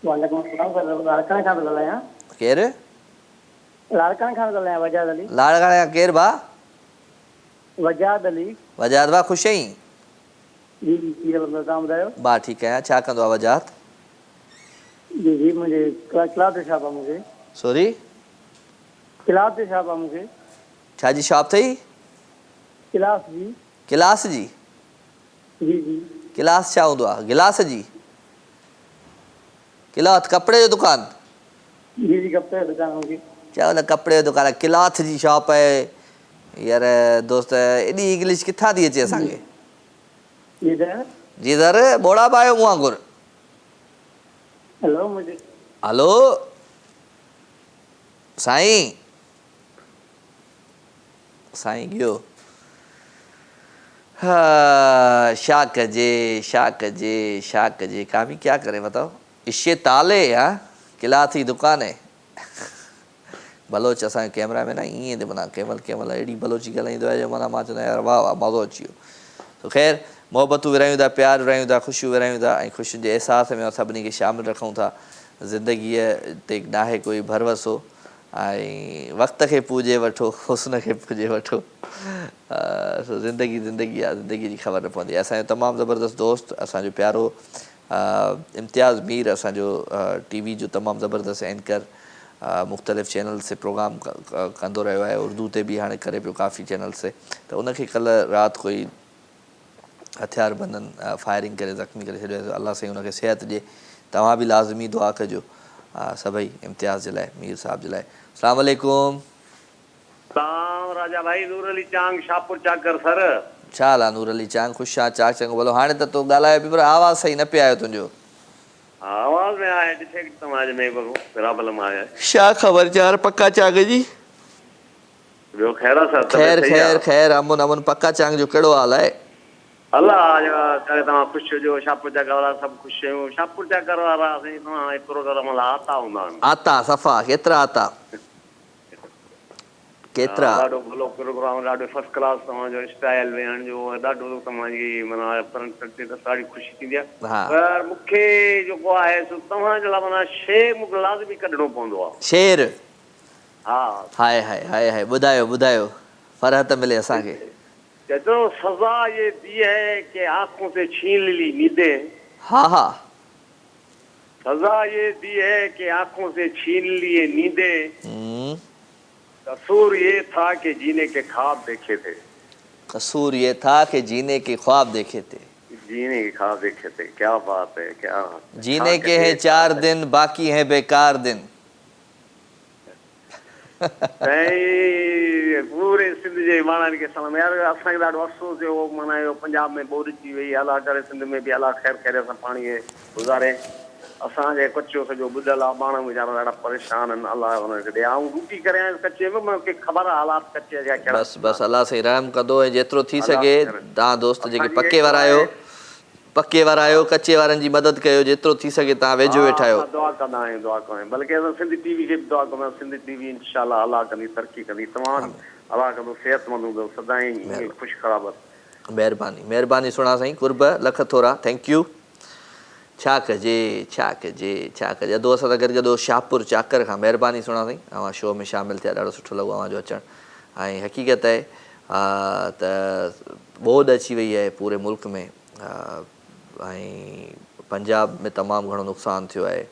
वालेकुम अस्सलाम। लाड़काणे खां थो ॻाल्हायां। केरु? लाड़काणे खां थो ॻाल्हायां, वजाद अली। लाड़काणे खां केरु भाउ? वजाद अली। वजाद भाउ, ख़ुशि आहीं? जी जी तव्हां ॿुधायो? भाउ ठीकु आहियां। छा कंदो आहे वजाद? जी जी मुंहिंजे क्लास जो शॉप आहे मूंखे। सॉरी? क्लास जो शॉप आहे मूंखे। छा जी शॉप अथई? क्लास जी। क्लास जी? जी जी। क्लास छा हूंदो आहे? गिलास जी? क्लॉथ, कपिड़े जो दुकानु? जी जी कपिड़े जो दुकानु मूंखे। चयो न कपिड़े जो दुकानु आहे, क्लॉथ जी शॉप आहे। यार दोस्त एॾी इंग्लिश किथां थी अचे असांखे? जी सर, बोड़ा पायो मूं वांगुरु। हेलो मुंहिंजे हलो साईं। साईं गयो। हाँ, शा कजे, शा कजे, शा कजे। कामी क्या करे बताओ? इश्शे ताले, हाँ किला थी दुकान है बलोच असांजे कैमरा में न ईअं माना कंहिं महिल अहिड़ी बलोची ॻाल्हाईंदो आहे जो माना मां चवंदो आहियां यार वाह वाह मज़ो अची वियो। तो ख़ैर मोहबतूं विरहायूं था, प्यार विरहायूं था, ख़ुशियूं विरहायूं था ऐं ख़ुशियुनि जे अहसास में सभिनी खे शामिलु रखूं था। ज़िंदगीअ ते नाहे कोई भरवसो ऐं वक़्त खे पूॼे वठो, हुस्न खे पूॼे वठो। ज़िंदगी ज़िंदगी आहे, ज़िंदगी जी ख़बर न पवंदी आहे। असांजो तमामु ज़बरदस्त दोस्त, असांजो प्यारो इम्तियाज़ मीर, असांजो TV जो तमामु ज़बरदस्त एंकर, मुख़्तलिफ़ चैनल से प्रोग्राम कंदो रहियो आहे, उर्दू ते बि हाणे करे पियो काफ़ी चैनल से। त उनखे कल्ह राति कोई हथियार बंदनि फायरिंग करे ज़ख़्मी करे छॾियो। अल्लाह साईं उनखे सिहत ॾिए। तव्हां बि लाज़मी दुआ कजो सभई इम्तियाज़ जे लाइ, मीर साहब जे लाइ। अस्सलाम वालेकुम। राजा भाई नूर अली चांग शाहपुर चाकर सर। छा हाल आहे नूर अली चांग? ख़ुशि आहे? चाक चङो भलो। हाणे त तो ॻाल्हायो पियो पर आवाज़ु सही न पियो आयो तुंहिंजो। आवाज़ में आया डिफेक्ट समाज में बराबर में आया। छा ख़बर चार पक्का चांग जी? ॿियो ख़ैर सर? ख़ैर ख़ैर ख़ैर, अमुन अमुन। पक्का चांग जो कहिड़ो हाल आहे? अल्लाह करे तव्हां ख़ुशि हुजो। शाहपुर चाकर वारा सभु ख़ुशि आहियूं। शाहपुर चाकर वारा असां तव्हां प्रोग्राम आता हूंदा आहिनि। आता सफ़ा केतिरा आता? केतिरा? ॾाढो भलो प्रोग्राम, ॾाढो फर्स्ट क्लास तव्हांजो स्टाइल वेहण जो ॾाढो तव्हांजी माना ॾाढी ख़ुशी थींदी आहे। पर मूंखे जेको आहे सो तव्हांजे लाइ माना शेर मूंखे लाज़मी कढणो पवंदो आहे। शेर? हा। हाय हाय हाय हाय, ॿुधायो ॿुधायो, फ़रहत मिले असांखे। तो सजा ये दी है कि आंखों से छीन ली नींदें। हाँ हाँ। सजा ये दी है कि आंखों से छीन लिए नींदें। कसूर ये था कि जीने के ख्वाब देखे थे। कसूर ये था कि जीने के ख्वाब देखे थे। जीने के ख्वाब देखे थे। क्या बात है, क्या जीने के हैं 4 दिन, बाकी हैं बेकार दिन। पूरे सिंध जे माण्हुनि खे सलाम। यार असांखे ॾाढो अफ़सोस थियो माना इहो पंजाब में बोर अची वई। अलाह करे सिंध में बि अलाह ख़ैर ख़ैर सां पाणी गुज़ारे। असांजे कचो सॼो ॿुधल आहे, माण्हू वीचारा ॾाढा परेशान आहिनि। अलाह हुनखे ॾे। ऐं रोटी करे आयुसि कचे में, मूंखे ख़बर आहे हालात कचे जा कहिड़ा। बसि बसि अलाह साईं रहम कंदो। ऐं जेतिरो थी सघे तव्हां दोस्त जेके पके वारा आहियो, कचे वारनि जी मदद कयो। जेतिरो थी सघे तव्हां वेझो वेठा आहियो। दुआ कंदा आहियूं, दुआ कंदा आहियूं। बल्कि असां सिंधी TV खे बि दुआ कंदा आहियूं। सिंधी TV इंशाअल्लाह अलाह कंदी तरक़ी कंदी, तमामु अलाह कंदो सेहतमंद हूंदो, सदाईं ख़ुशि ख़राबर। महिरबानी महिरबानी सुणा साईं, कुर्ब लख थोरा, थैंक यू। छा कजे छा कजे छा कजे। अदो असां सां गॾु शाहपुर चाकर खां। महिरबानी सुणा साईं, अवां शो में शामिलु थिया, ॾाढो सुठो लॻो अवांजो अचणु। ऐं हक़ीक़त आहे त ॿोॾि अची वई आहे पूरे मुल्क में ऐं पंजाब में तमामु घणो नुक़सानु थियो आहे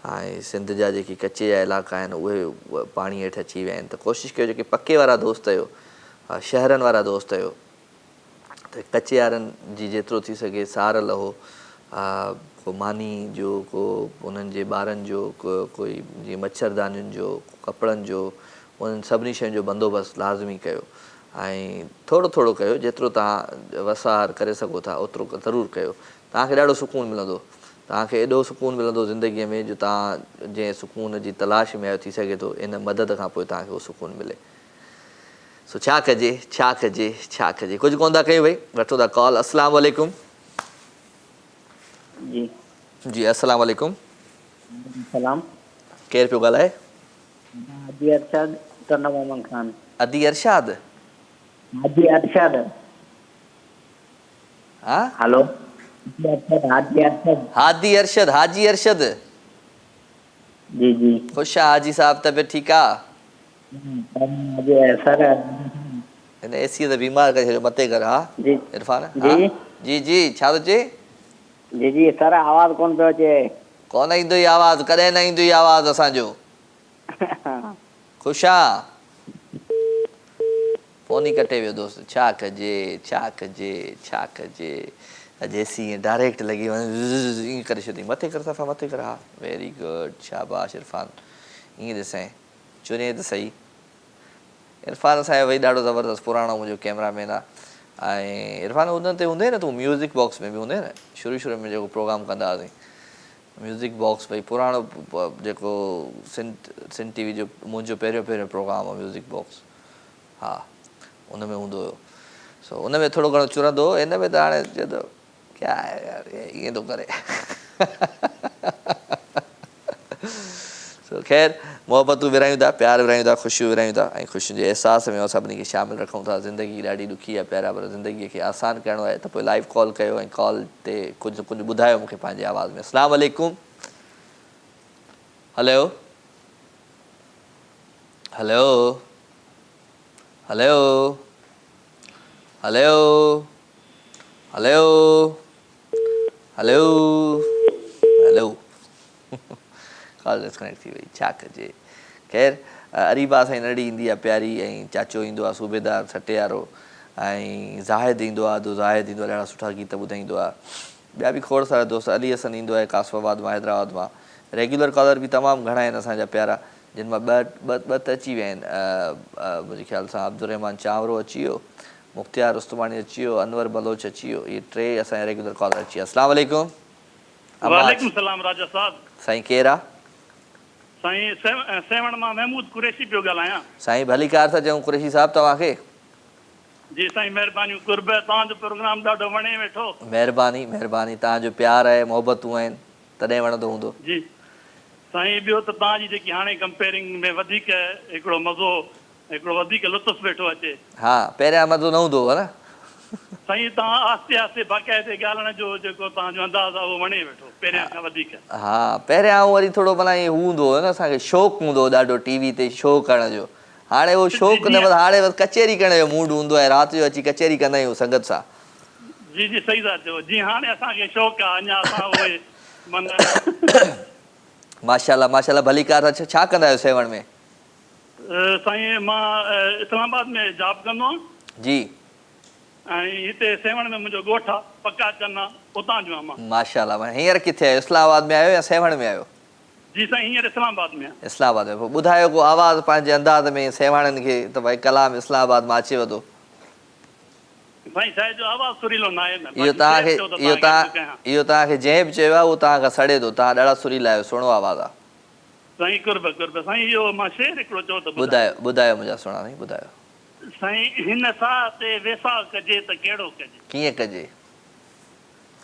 ऐं सिंध जा जेके कचे जा इलाइक़ा आहिनि उहे पाणी हेठि अची विया आहिनि। त कोशिशि कयो जेके पके वारा दोस्त आहियो, शहरनि वारा दोस्त आहियो, त कचे वारनि जी जेतिरो थी सघे सार लहो। को मानी जो, को उन्हनि जे ॿारनि जो, कोई जीअं मच्छरदानियुनि जो, कपिड़नि जो, उन्हनि सभिनी शयुनि जो बंदोबस्तु लाज़मी कयो। ऐं थोरो थोरो कयो, जेतिरो तव्हां वसार करे सघो था ओतिरो ज़रूरु कयो। तव्हांखे ॾाढो सुकून मिलंदो। तव्हांखे एॾो सुकून मिलंदो ज़िंदगीअ में जो तव्हां जंहिं सुकून जी तलाश में आयो, थी सघे थो इन मदद खां पोइ तव्हांखे उहो सुकून मिले। सो छा कजे छा कजे छा कजे, कुझु कोन था कयूं। भई वठो था कॉल। अस्सलाम वालेकुम। जी जी अस्सलाम वालेकुम। सलाम। केरु पियो ॻाल्हाए? हाजी अरशद टन मोहम्मद खान। अदी अरशाद? हाजी अरशद। हाँ हेलो हाजी अरशद। हादी अरशद, हाजी अरशद। जी जी। ख़ुशि आहे हाजी साहब? तबियत ठीकु आहे? सर हिन एसीअ त बीमार करे छॾियो, मथे कर। हा जी इरफान। जी जी जी छा थो चए? जी जी सर आवाज़ कोन पियो अचे। कोन ईंदो ई आवाज़, कॾहिं न ईंदो ई आवाज़ असांजो। ख़ुशि आहे? फोन ई कटे वियो दोस्त। छा कजे छा कजे छा कजे। अॼु एसी ईअं डायरेक्ट लॻी वञे, ईअं करे छॾी। मथे कर सफ़ा, मथे कर। हा वेरी गुड, शाबाश इरफान। ईअं ॾिसां चुने त सही। इरफान असांजो वरी ॾाढो ज़बरदस्त पुराणो मुंहिंजो कैमरामैन आहे। ऐं इरफान उन ते हूंदे न तूं म्यूज़िक बॉक्स में बि हूंदे न, शुरू में जेको प्रोग्राम कंदा हुआसीं म्यूज़िक बॉक्स। भई पुराणो जेको सिंध TV जो मुंहिंजो पहिरियों प्रोग्राम हो म्यूज़िक बॉक्स। हा उन में हूंदो हुयो। सो उन में थोरो घणो चुरंदो हो। हिन में त हाणे चए थो क्या आहे यार ईअं थो करे। बिल्कुलु ख़ैर मोहबतूं विरायूं था, प्यार विरायूं था, ख़ुशियूं विरायूं था ऐं ख़ुशियुनि जे अहसास में सभिनी खे शामिलु रखूं था। ज़िंदगी ॾाढी ॾुखी आहे प्यारा, पर ज़िंदगीअ खे आसान करिणो आहे त पोइ लाइव कॉल कयो ऐं कॉल ते कुझु ॿुधायो मूंखे पंहिंजे आवाज़ में। अस्सलाम वालेकुम। हलो हलो हलो हलो हलो हलो हलो कॉल डिस्कनेक्ट थी वई, छा कजे। ख़ैर अरीबा साईं नड़ी ईंदी आहे प्यारी, ऐं चाचो ईंदो आहे सूबेदार सटे वारो, ऐं ज़ाहिद ईंदो आहे, अदो ज़ाहिद ईंदो आहे, ॾाढा सुठा गीत ॿुधाईंदो आहे। ॿिया बि खोड़ सारा दोस्त, अली हसन ईंदो आहे कासमाबाद मां, हैदराबाद मां। रेगुलर कॉलर बि तमामु घणा आहिनि असांजा प्यारा, जिन मां ॿ त अची विया आहिनि। मुंहिंजे ख़्याल सां अब्दुलरहमान चांवरो अची वियो, मुख़्तियार उस्तमानी अची वियो, अनवर बलोच अची वियो, इहे 3 असांजा रेगुलर कॉलर अची विया। अस्सलाम वालेकुम। वालेकुम सलाम राजा साहब। साईं केरु आहे? साईं सेवण मां महमूद कुरैशी पियो ॻाल्हायां। साईं भली कार था चऊं कुरैशी साहब तव्हांखे। जी साईं महिरबानी, कुर्ब तव्हांजो प्रोग्राम ॾाढो वणे वेठो। महिरबानी महिरबानी, तव्हांजो प्यार आहे, मोहबतूं आहिनि, तॾहिं वणंदो हूंदो। जी साईं, ॿियो त तव्हांजी जेकी हाणे कंपेयरिंग में वधीक हिकिड़ो मज़ो, हिकिड़ो वधीक लुत्फ़ वेठो अचे। हा, पहिरियां मज़ो न हूंदो हो न साईं, तव्हां आस्ते आस्ते बाक़ाइदे ॻाल्हाइण जो जेको तव्हांजो अंदाज़ आहे उहो वणे वेठो पहिरियां खां वधीक। हा, पहिरियां वरी थोरो माना ईअं हूंदो हो न, असांखे शौक़ु हूंदो हो ॾाढो टीवी ते शो करण जो। हाणे उहो शौक़ु न, बसि हाणे बसि कचेरी करण जो मूड हूंदो आहे, राति जो अची कचेरी कंदा आहियूं संगत सां। जी जी सही था चओ। जी हाणे असांखे शौक़ु आहे, अञा असां उहे माना माशाल्लाह माशाल्लाह। भली कार छा कंदा आहियो सेवण में? साईं मां इस्लामाबाद में जॉब कंदो आहियां जी, ऐं हिते सेवण में मुंहिंजो ॻोठ आहे, पक्का चन्ना, उतां जो आहियां मां। माशाल्लाह। हींअर किथे आहियो? इस्लामाबाद में आहियो या सेवण में आहियो? जी साईं, हींअर इस्लामाबाद में आहे। इस्लामाबाद में। पोइ ॿुधायो को आवाज़ु पंहिंजे अंदाज़ में सेवाणनि खे त भई कलाम इस्लामाबाद मां अचेव थो। साईं शायदि जो आवाज़ु सुरीलो न आहे न। इहो तव्हांखे जंहिं बि चयो आहे उहो तव्हां खां सड़े थो, तव्हां ॾाढा सुरीला आहियो, सुहिणो आवाज़ु आहे। साईं कुर्ब कुर्ब। साईं इहो मां शेर हिकिड़ो चओ त ॿुधायो ॿुधायो मुंहिंजा सुहिणा साईं, ॿुधायो। साईं, हिन साह ते वेसा कजे त कहिड़ो कजे। कीअं कजे?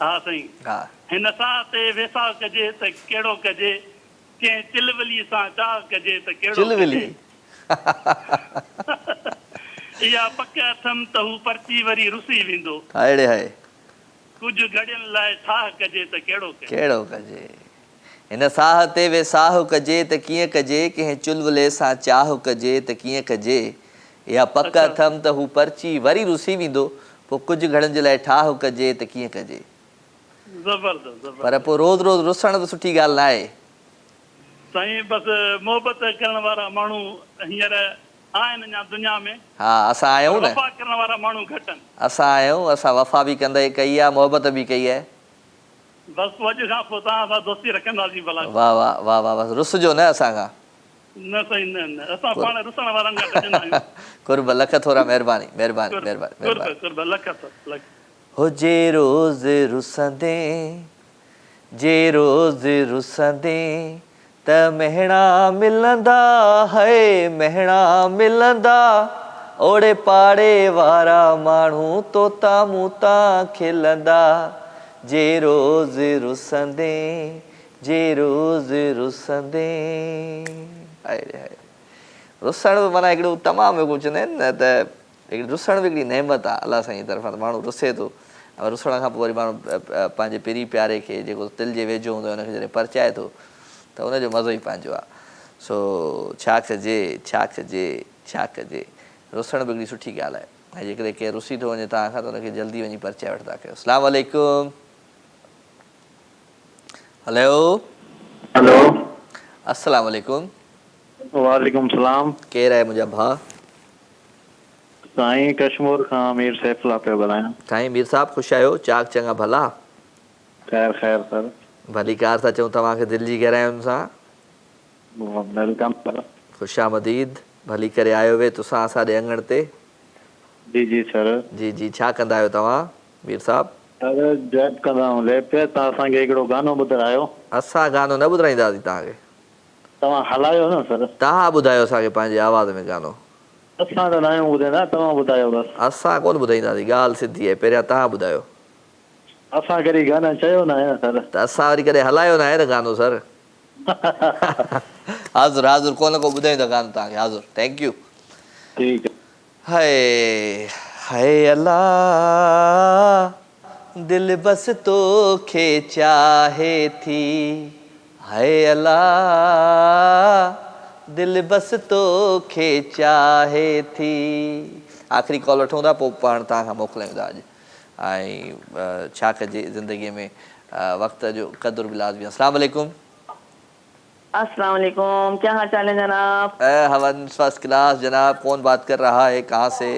हा साईं, हा। हिन साह ते वेसा कजे त कहिड़ो कजे, कंहिं चिलवली सां चाह कजे त कहिड़ो चिलवली इहा पक अथमि त हू परची वरी रुसी वेंदो। हाय हाय। कुझु घड़ियुनि लाइ ठाह कजे त कहिड़ो कजे। कहिड़ो कजे? हिन साह ते वेसाह कजे त कीअं कजे, कंहिं चुलवले सां चाह कजे त कीअं कजे। इहा पक अथमि त हू परची वरी रुसी वेंदो, पोइ कुझु घड़ियुनि जे लाइ ठाह कजे त कीअं कजे। ज़बरदस्त। पर पोइ रोज़ रोज़ रुसण बि सुठी ॻाल्हि न आहे साईं। बसि मोहबत करण वारा माण्हू हींअर आहिनि अञा दुनिया में। हा, असां आहियूं न। वफ़ा करण वारा माण्हू घटि आहिनि। असां आहियूं, असां वफ़ा बि कंदे कई आहे, मोहबत बि कई आहे। बसि अॼु खां पोइ तव्हां सां दोस्ती रखंदासीं भला। वाह वाह वाह वाह। बसि रुसजो न असां खां। न साईं, न असां पाण रुसण वारनि खां गॾंदा आहियूं। कुर्ब लख थोरा, महिरबानी महिरबानी महिरबानी। कुर्ब लख लख। हो जे रोज़ रुसंदे, जे रोज़ रुसंदे त महणा मिलंदा है, महणा मिलंदा। ओड़े पाड़े वारा माण्हू तोता मूता खिलंदा। जे रोज़ रुसंदे, जे रोज़ रुसंदे। हाय हाय। रुसण बि माना हिकिड़ो तमामु हिकिड़ो चवंदा आहिनि न त हिकिड़ी रुसण बि हिकिड़ी नेमत आहे अलाह साईं जी तरफ़ां। माण्हू रुसे थो, ऐं रुसण खां पोइ वरी माण्हू पंहिंजे पीरी प्यारे खे जेको दिलि जे वेझो हूंदो आहे हुनखे जॾहिं परचाए थो त उनजो मज़ो ई पंहिंजो आहे। सो छा कजे छा कजे छा कजे। रुसण बि हिकिड़ी सुठी ॻाल्हि आहे, ऐं जेकॾहिं केरु रुसी थो वञे तव्हां खां त हुनखे जल्दी वञी परचाए वठंदा कयो। अस्सलाम वालेकुम। हलो हेलो। अस्सलाम वालेकुम। वालेकुम सलाम। केरु आहे मुंहिंजा भाउ? साईं कश्मीर खां मीर सैफुल्ला पियो ॻाल्हायां। साईं मीर साहब ख़ुशि आहियो? चाक चङा भला? ख़ैर ख़ैर सर। भली कार था चऊं तव्हांखे दिलि जी गहराइयुनि सां। Welcome sir. ख़ुशामदीद। भली करे आयो वे तुसां असांजे अङण ते। जी जी सर। जी जी। छा कंदा आहियो तव्हां मीर साहब? सर जॉब कंदा आहियूं लैब पे। तव्हां असांखे हिकिड़ो गानो ॿुधायो। असां गानो न ॿुधाईंदासीं तव्हांखे। तव्हां हलायो न सर। तव्हां ॿुधायो असांखे पंहिंजे आवाज़ में गानो। असां त न आहियूं ॿुधाईंदा, तव्हां ॿुधायो बसि। असां कोन ॿुधाईंदासीं, ॻाल्हि सिधी आहे। पहिरियां तव्हां ॿुधायो। असां कॾहिं गाना चयो न आहे न सर। त असां वरी कॾहिं हलायो न आहे न गानो सर। हाज़ुर हाज़ुर कोन को ॿुधाईंदो गानो तव्हांखे हाज़ुर थैंक यू ठीक है हाय हाय अल्लाह दिल बस तो खे चाहे थी हाय अल्लाह दिल बस तो खे चाहे थी आख़िरी कॉल वठूं था पोइ पाण तव्हांखां मोकिलियूं था अॼु ऐं छा कजे ज़िंदगीअ में वक़्त जो क़दुरु बि लाज़मी अस्सलाम वालेकुम अस्सलाम वालेकुम क्या हाल चाल है जनाब हवन फर्स्ट क्लास जनाब कौन बात कर रहा है कहाँ से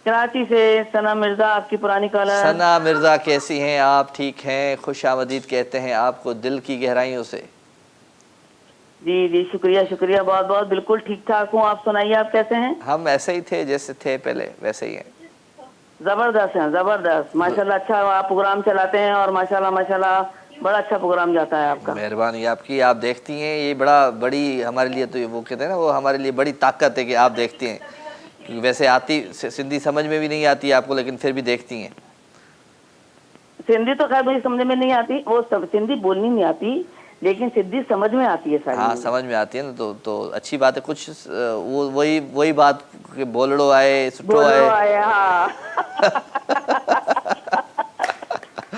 कराची से सना मिर्जा आपकी पुरानी कॉलर सना मिर्जा कैसी हैं आप ठीक हैं खुशामदीद कहते हैं आपको दिल की गहराइयों से जी जी शुक्रिया शुक्रिया बहुत बहुत बिल्कुल ठीक ठाक हूँ आप सुनाइए आप कैसे हैं हम ऐसे ही थे जैसे थे पहले वैसे ही हैं जबरदस्त हैं जबरदस्त माशाल्लाह अच्छा आप प्रोग्राम चलाते हैं और माशाल्लाह माशाल्लाह बड़ा अच्छा प्रोग्राम जाता है आपका मेहरबानी आपकी आप देखती हैं ये बड़ी हमारे लिए तो वो कहते हैं ना वो हमारे लिए बड़ी ताकत है कि आप देखती हैं क्योंकि वैसे आती सिंधी समझ में भी नहीं आती आपको लेकिन फिर भी देखती हैं सिंधी तो खैर मुझे समझ में नहीं आती वो सिंधी बोलनी नहीं आती लेकिन सिंधी समझ में आती है सारी हाँ समझ में आती है ना तो अच्छी बात है कुछ वो वही बात कि बोलड़ो आए सुठो आए हाँ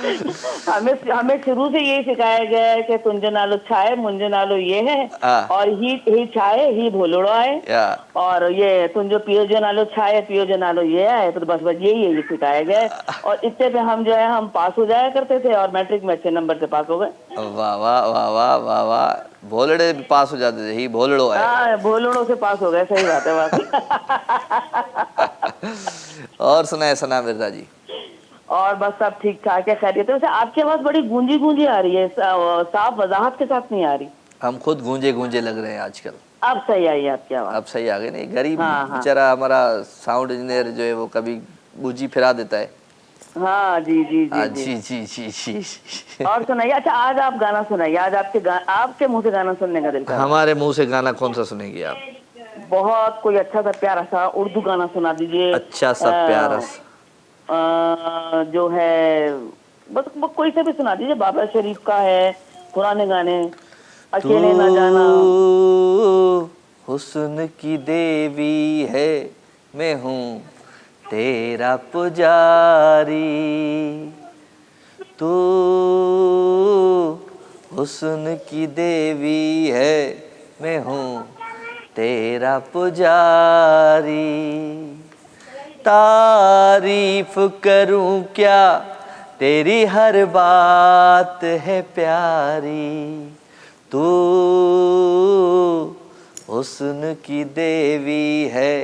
हमें शुरू से यही सिखाया गया है कि तुंहिंजो नालो छा है मुंहिंजो नालो ये है और ही छा है ही भोलड़ो है और ये तुंहिंजो पीओ जो नालो छा है पीओ जो नालो ये है तो बस यही सिखाया गया है और इतने पे हम जो है हम पास हो जाया करते थे और मैट्रिक में अच्छे नंबर से पास हो गए वाह वाह वाह वाह वाह वाह भोलड़े पास हो जाते थे ही भोलड़ो है हाँ भोलड़ो से पास हो गए सही बात है और सुनाए सना मिर्जा जी और बस सब ठीक ठाक है खैरियत है। वैसे आपकी आवाज बड़ी गूंजी आ रही है साफ वजाहत के साथ नहीं आ रही हम खुद गूंजे लग रहे हैं आजकल अब सही आई आपकी आवाज अब सही आ गई नहीं गरीब बेचारा हमारा साउंड इंजीनियर जो है वो कभी गूंजी फिरा देता है हाँ जी जी जी जी जी जी और सुनाइए अच्छा आज आप गाना सुनाइए आज आपके मुंह से गाना सुनने का दिल कर हमारे मुंह से गाना कौन सा सुनेंगे आप बहुत कोई अच्छा सा प्यारा सा उर्दू गाना सुना दीजिए अच्छा सा प्यारा जो है बस कोई से भी सुना दीजिए बाबा शरीफ का है पुराने गाने अकेले ना जाना हुस्न की देवी है मैं हूँ तेरा पुजारी तू हुस्न की देवी है मैं हूँ तेरा पुजारी तारीफ करूं क्या तेरी हर बात है प्यारी तू हुस्न की देवी है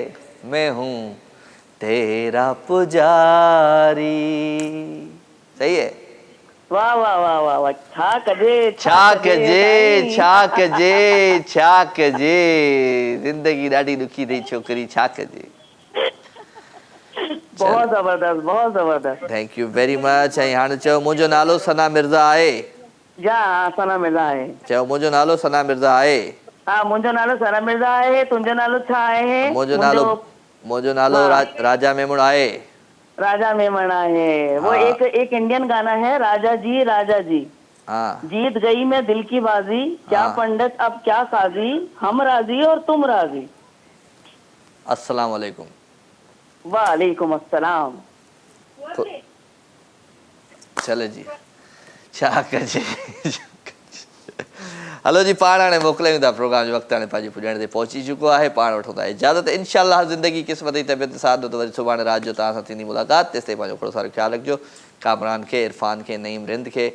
मैं हूँ तेरा पुजारी सही है वाह वाह वाह वाह वाह छा कजे जिंदगी ॾाढी ॾुखी अथई छोकरी छा कजे बहुत जबरदस्त थैंक यू वेरी मच ऐं हाणे चयो मुंहिंजो नालो सना मिर्ज़ा आहे जा सना मिर्ज़ा आहे चयो मुंहिंजो नालो सना मिर्ज़ा आहे हाँ मुंहिंजो नालो सना मिर्ज़ा आहे तुंहिंजो नालो छा आहे मुंहिंजो नालो राजा मेमण आहे राजा मेमन है वो एक इंडियन गाना है राजा जी हाँ जीत गई मैं दिल की बाजी क्या पंडित अब क्या साजी हम राजी और तुम राजी अस्सलाम वालेकुम वालेकुम अस्सलाम चले जी छा कजे हलो जी पाण हाणे मोकिलियूं था प्रोग्राम जो वक़्तु हाणे पंहिंजी पुॼण ते पहुची चुको आहे पाण वठूं था इजाज़त इंशाअल्लाह ज़िंदगी क़िस्मत जी तबियत साथ ॾियो त वरी सुभाणे राति जो तव्हां सां थींदी मुलाक़ात तेसिताईं पंहिंजो थोरो सारो ख़्यालु रखिजो कामरान खे इरफान खे नईम रिंद खे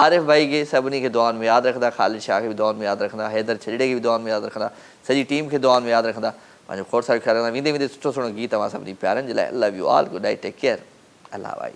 आरिफ भाई खे सभिनी खे दुआनि में यादि रखंदा ख़ालिद शाह खे बि दुआनि में यादि रखंदा हैदर छजड़े खे बि दुआनि में यादि रखंदा सॼी टीम खे दुआनि में यादि रखंदा पंहिंजो खोड़ सारो ख़्यालु रखंदा वेंदे सुठो सुहिणो गीत तव्हां सभिनी प्यारनि जे लाइ love you all good night take care अल्लाह भाई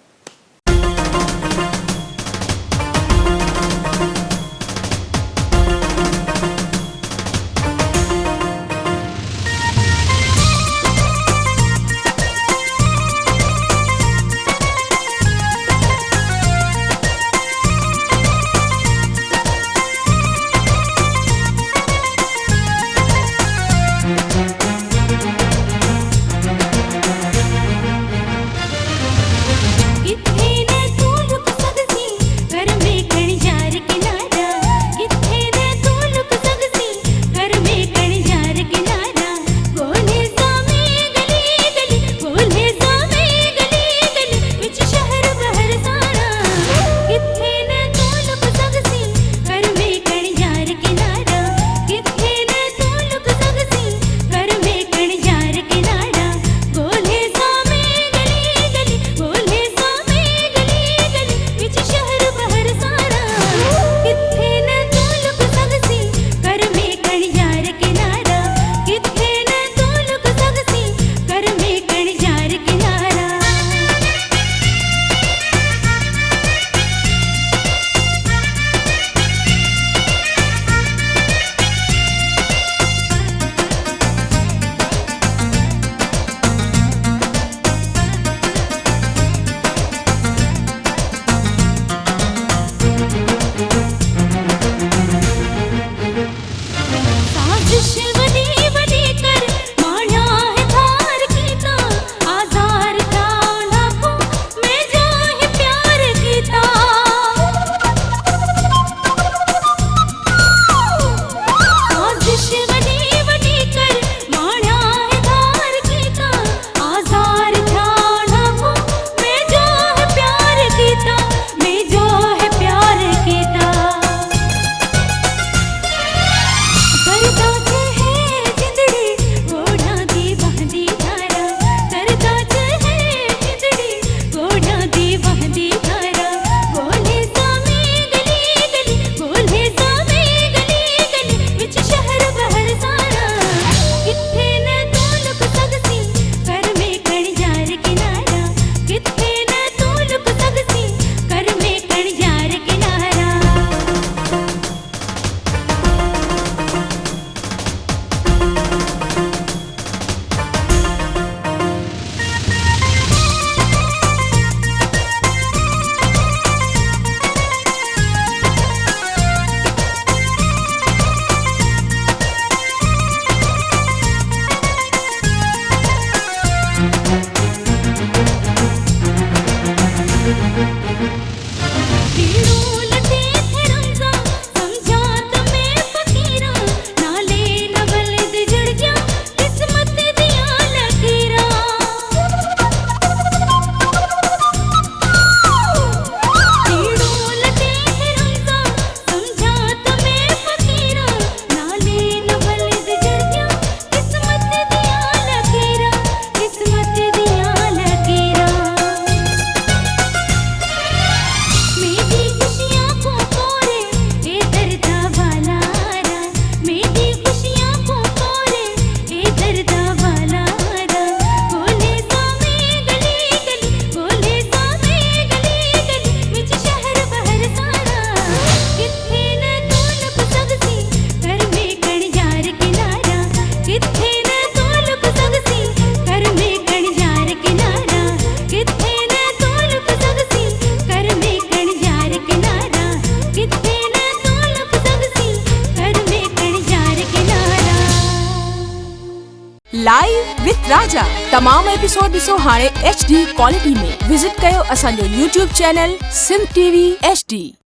लाइव विथ राजा। तमाम एपिसोड ॾिसो हाणे HD क्वालिटी में। विजिट कयो असांजो YouTube channel Sindh TV HD।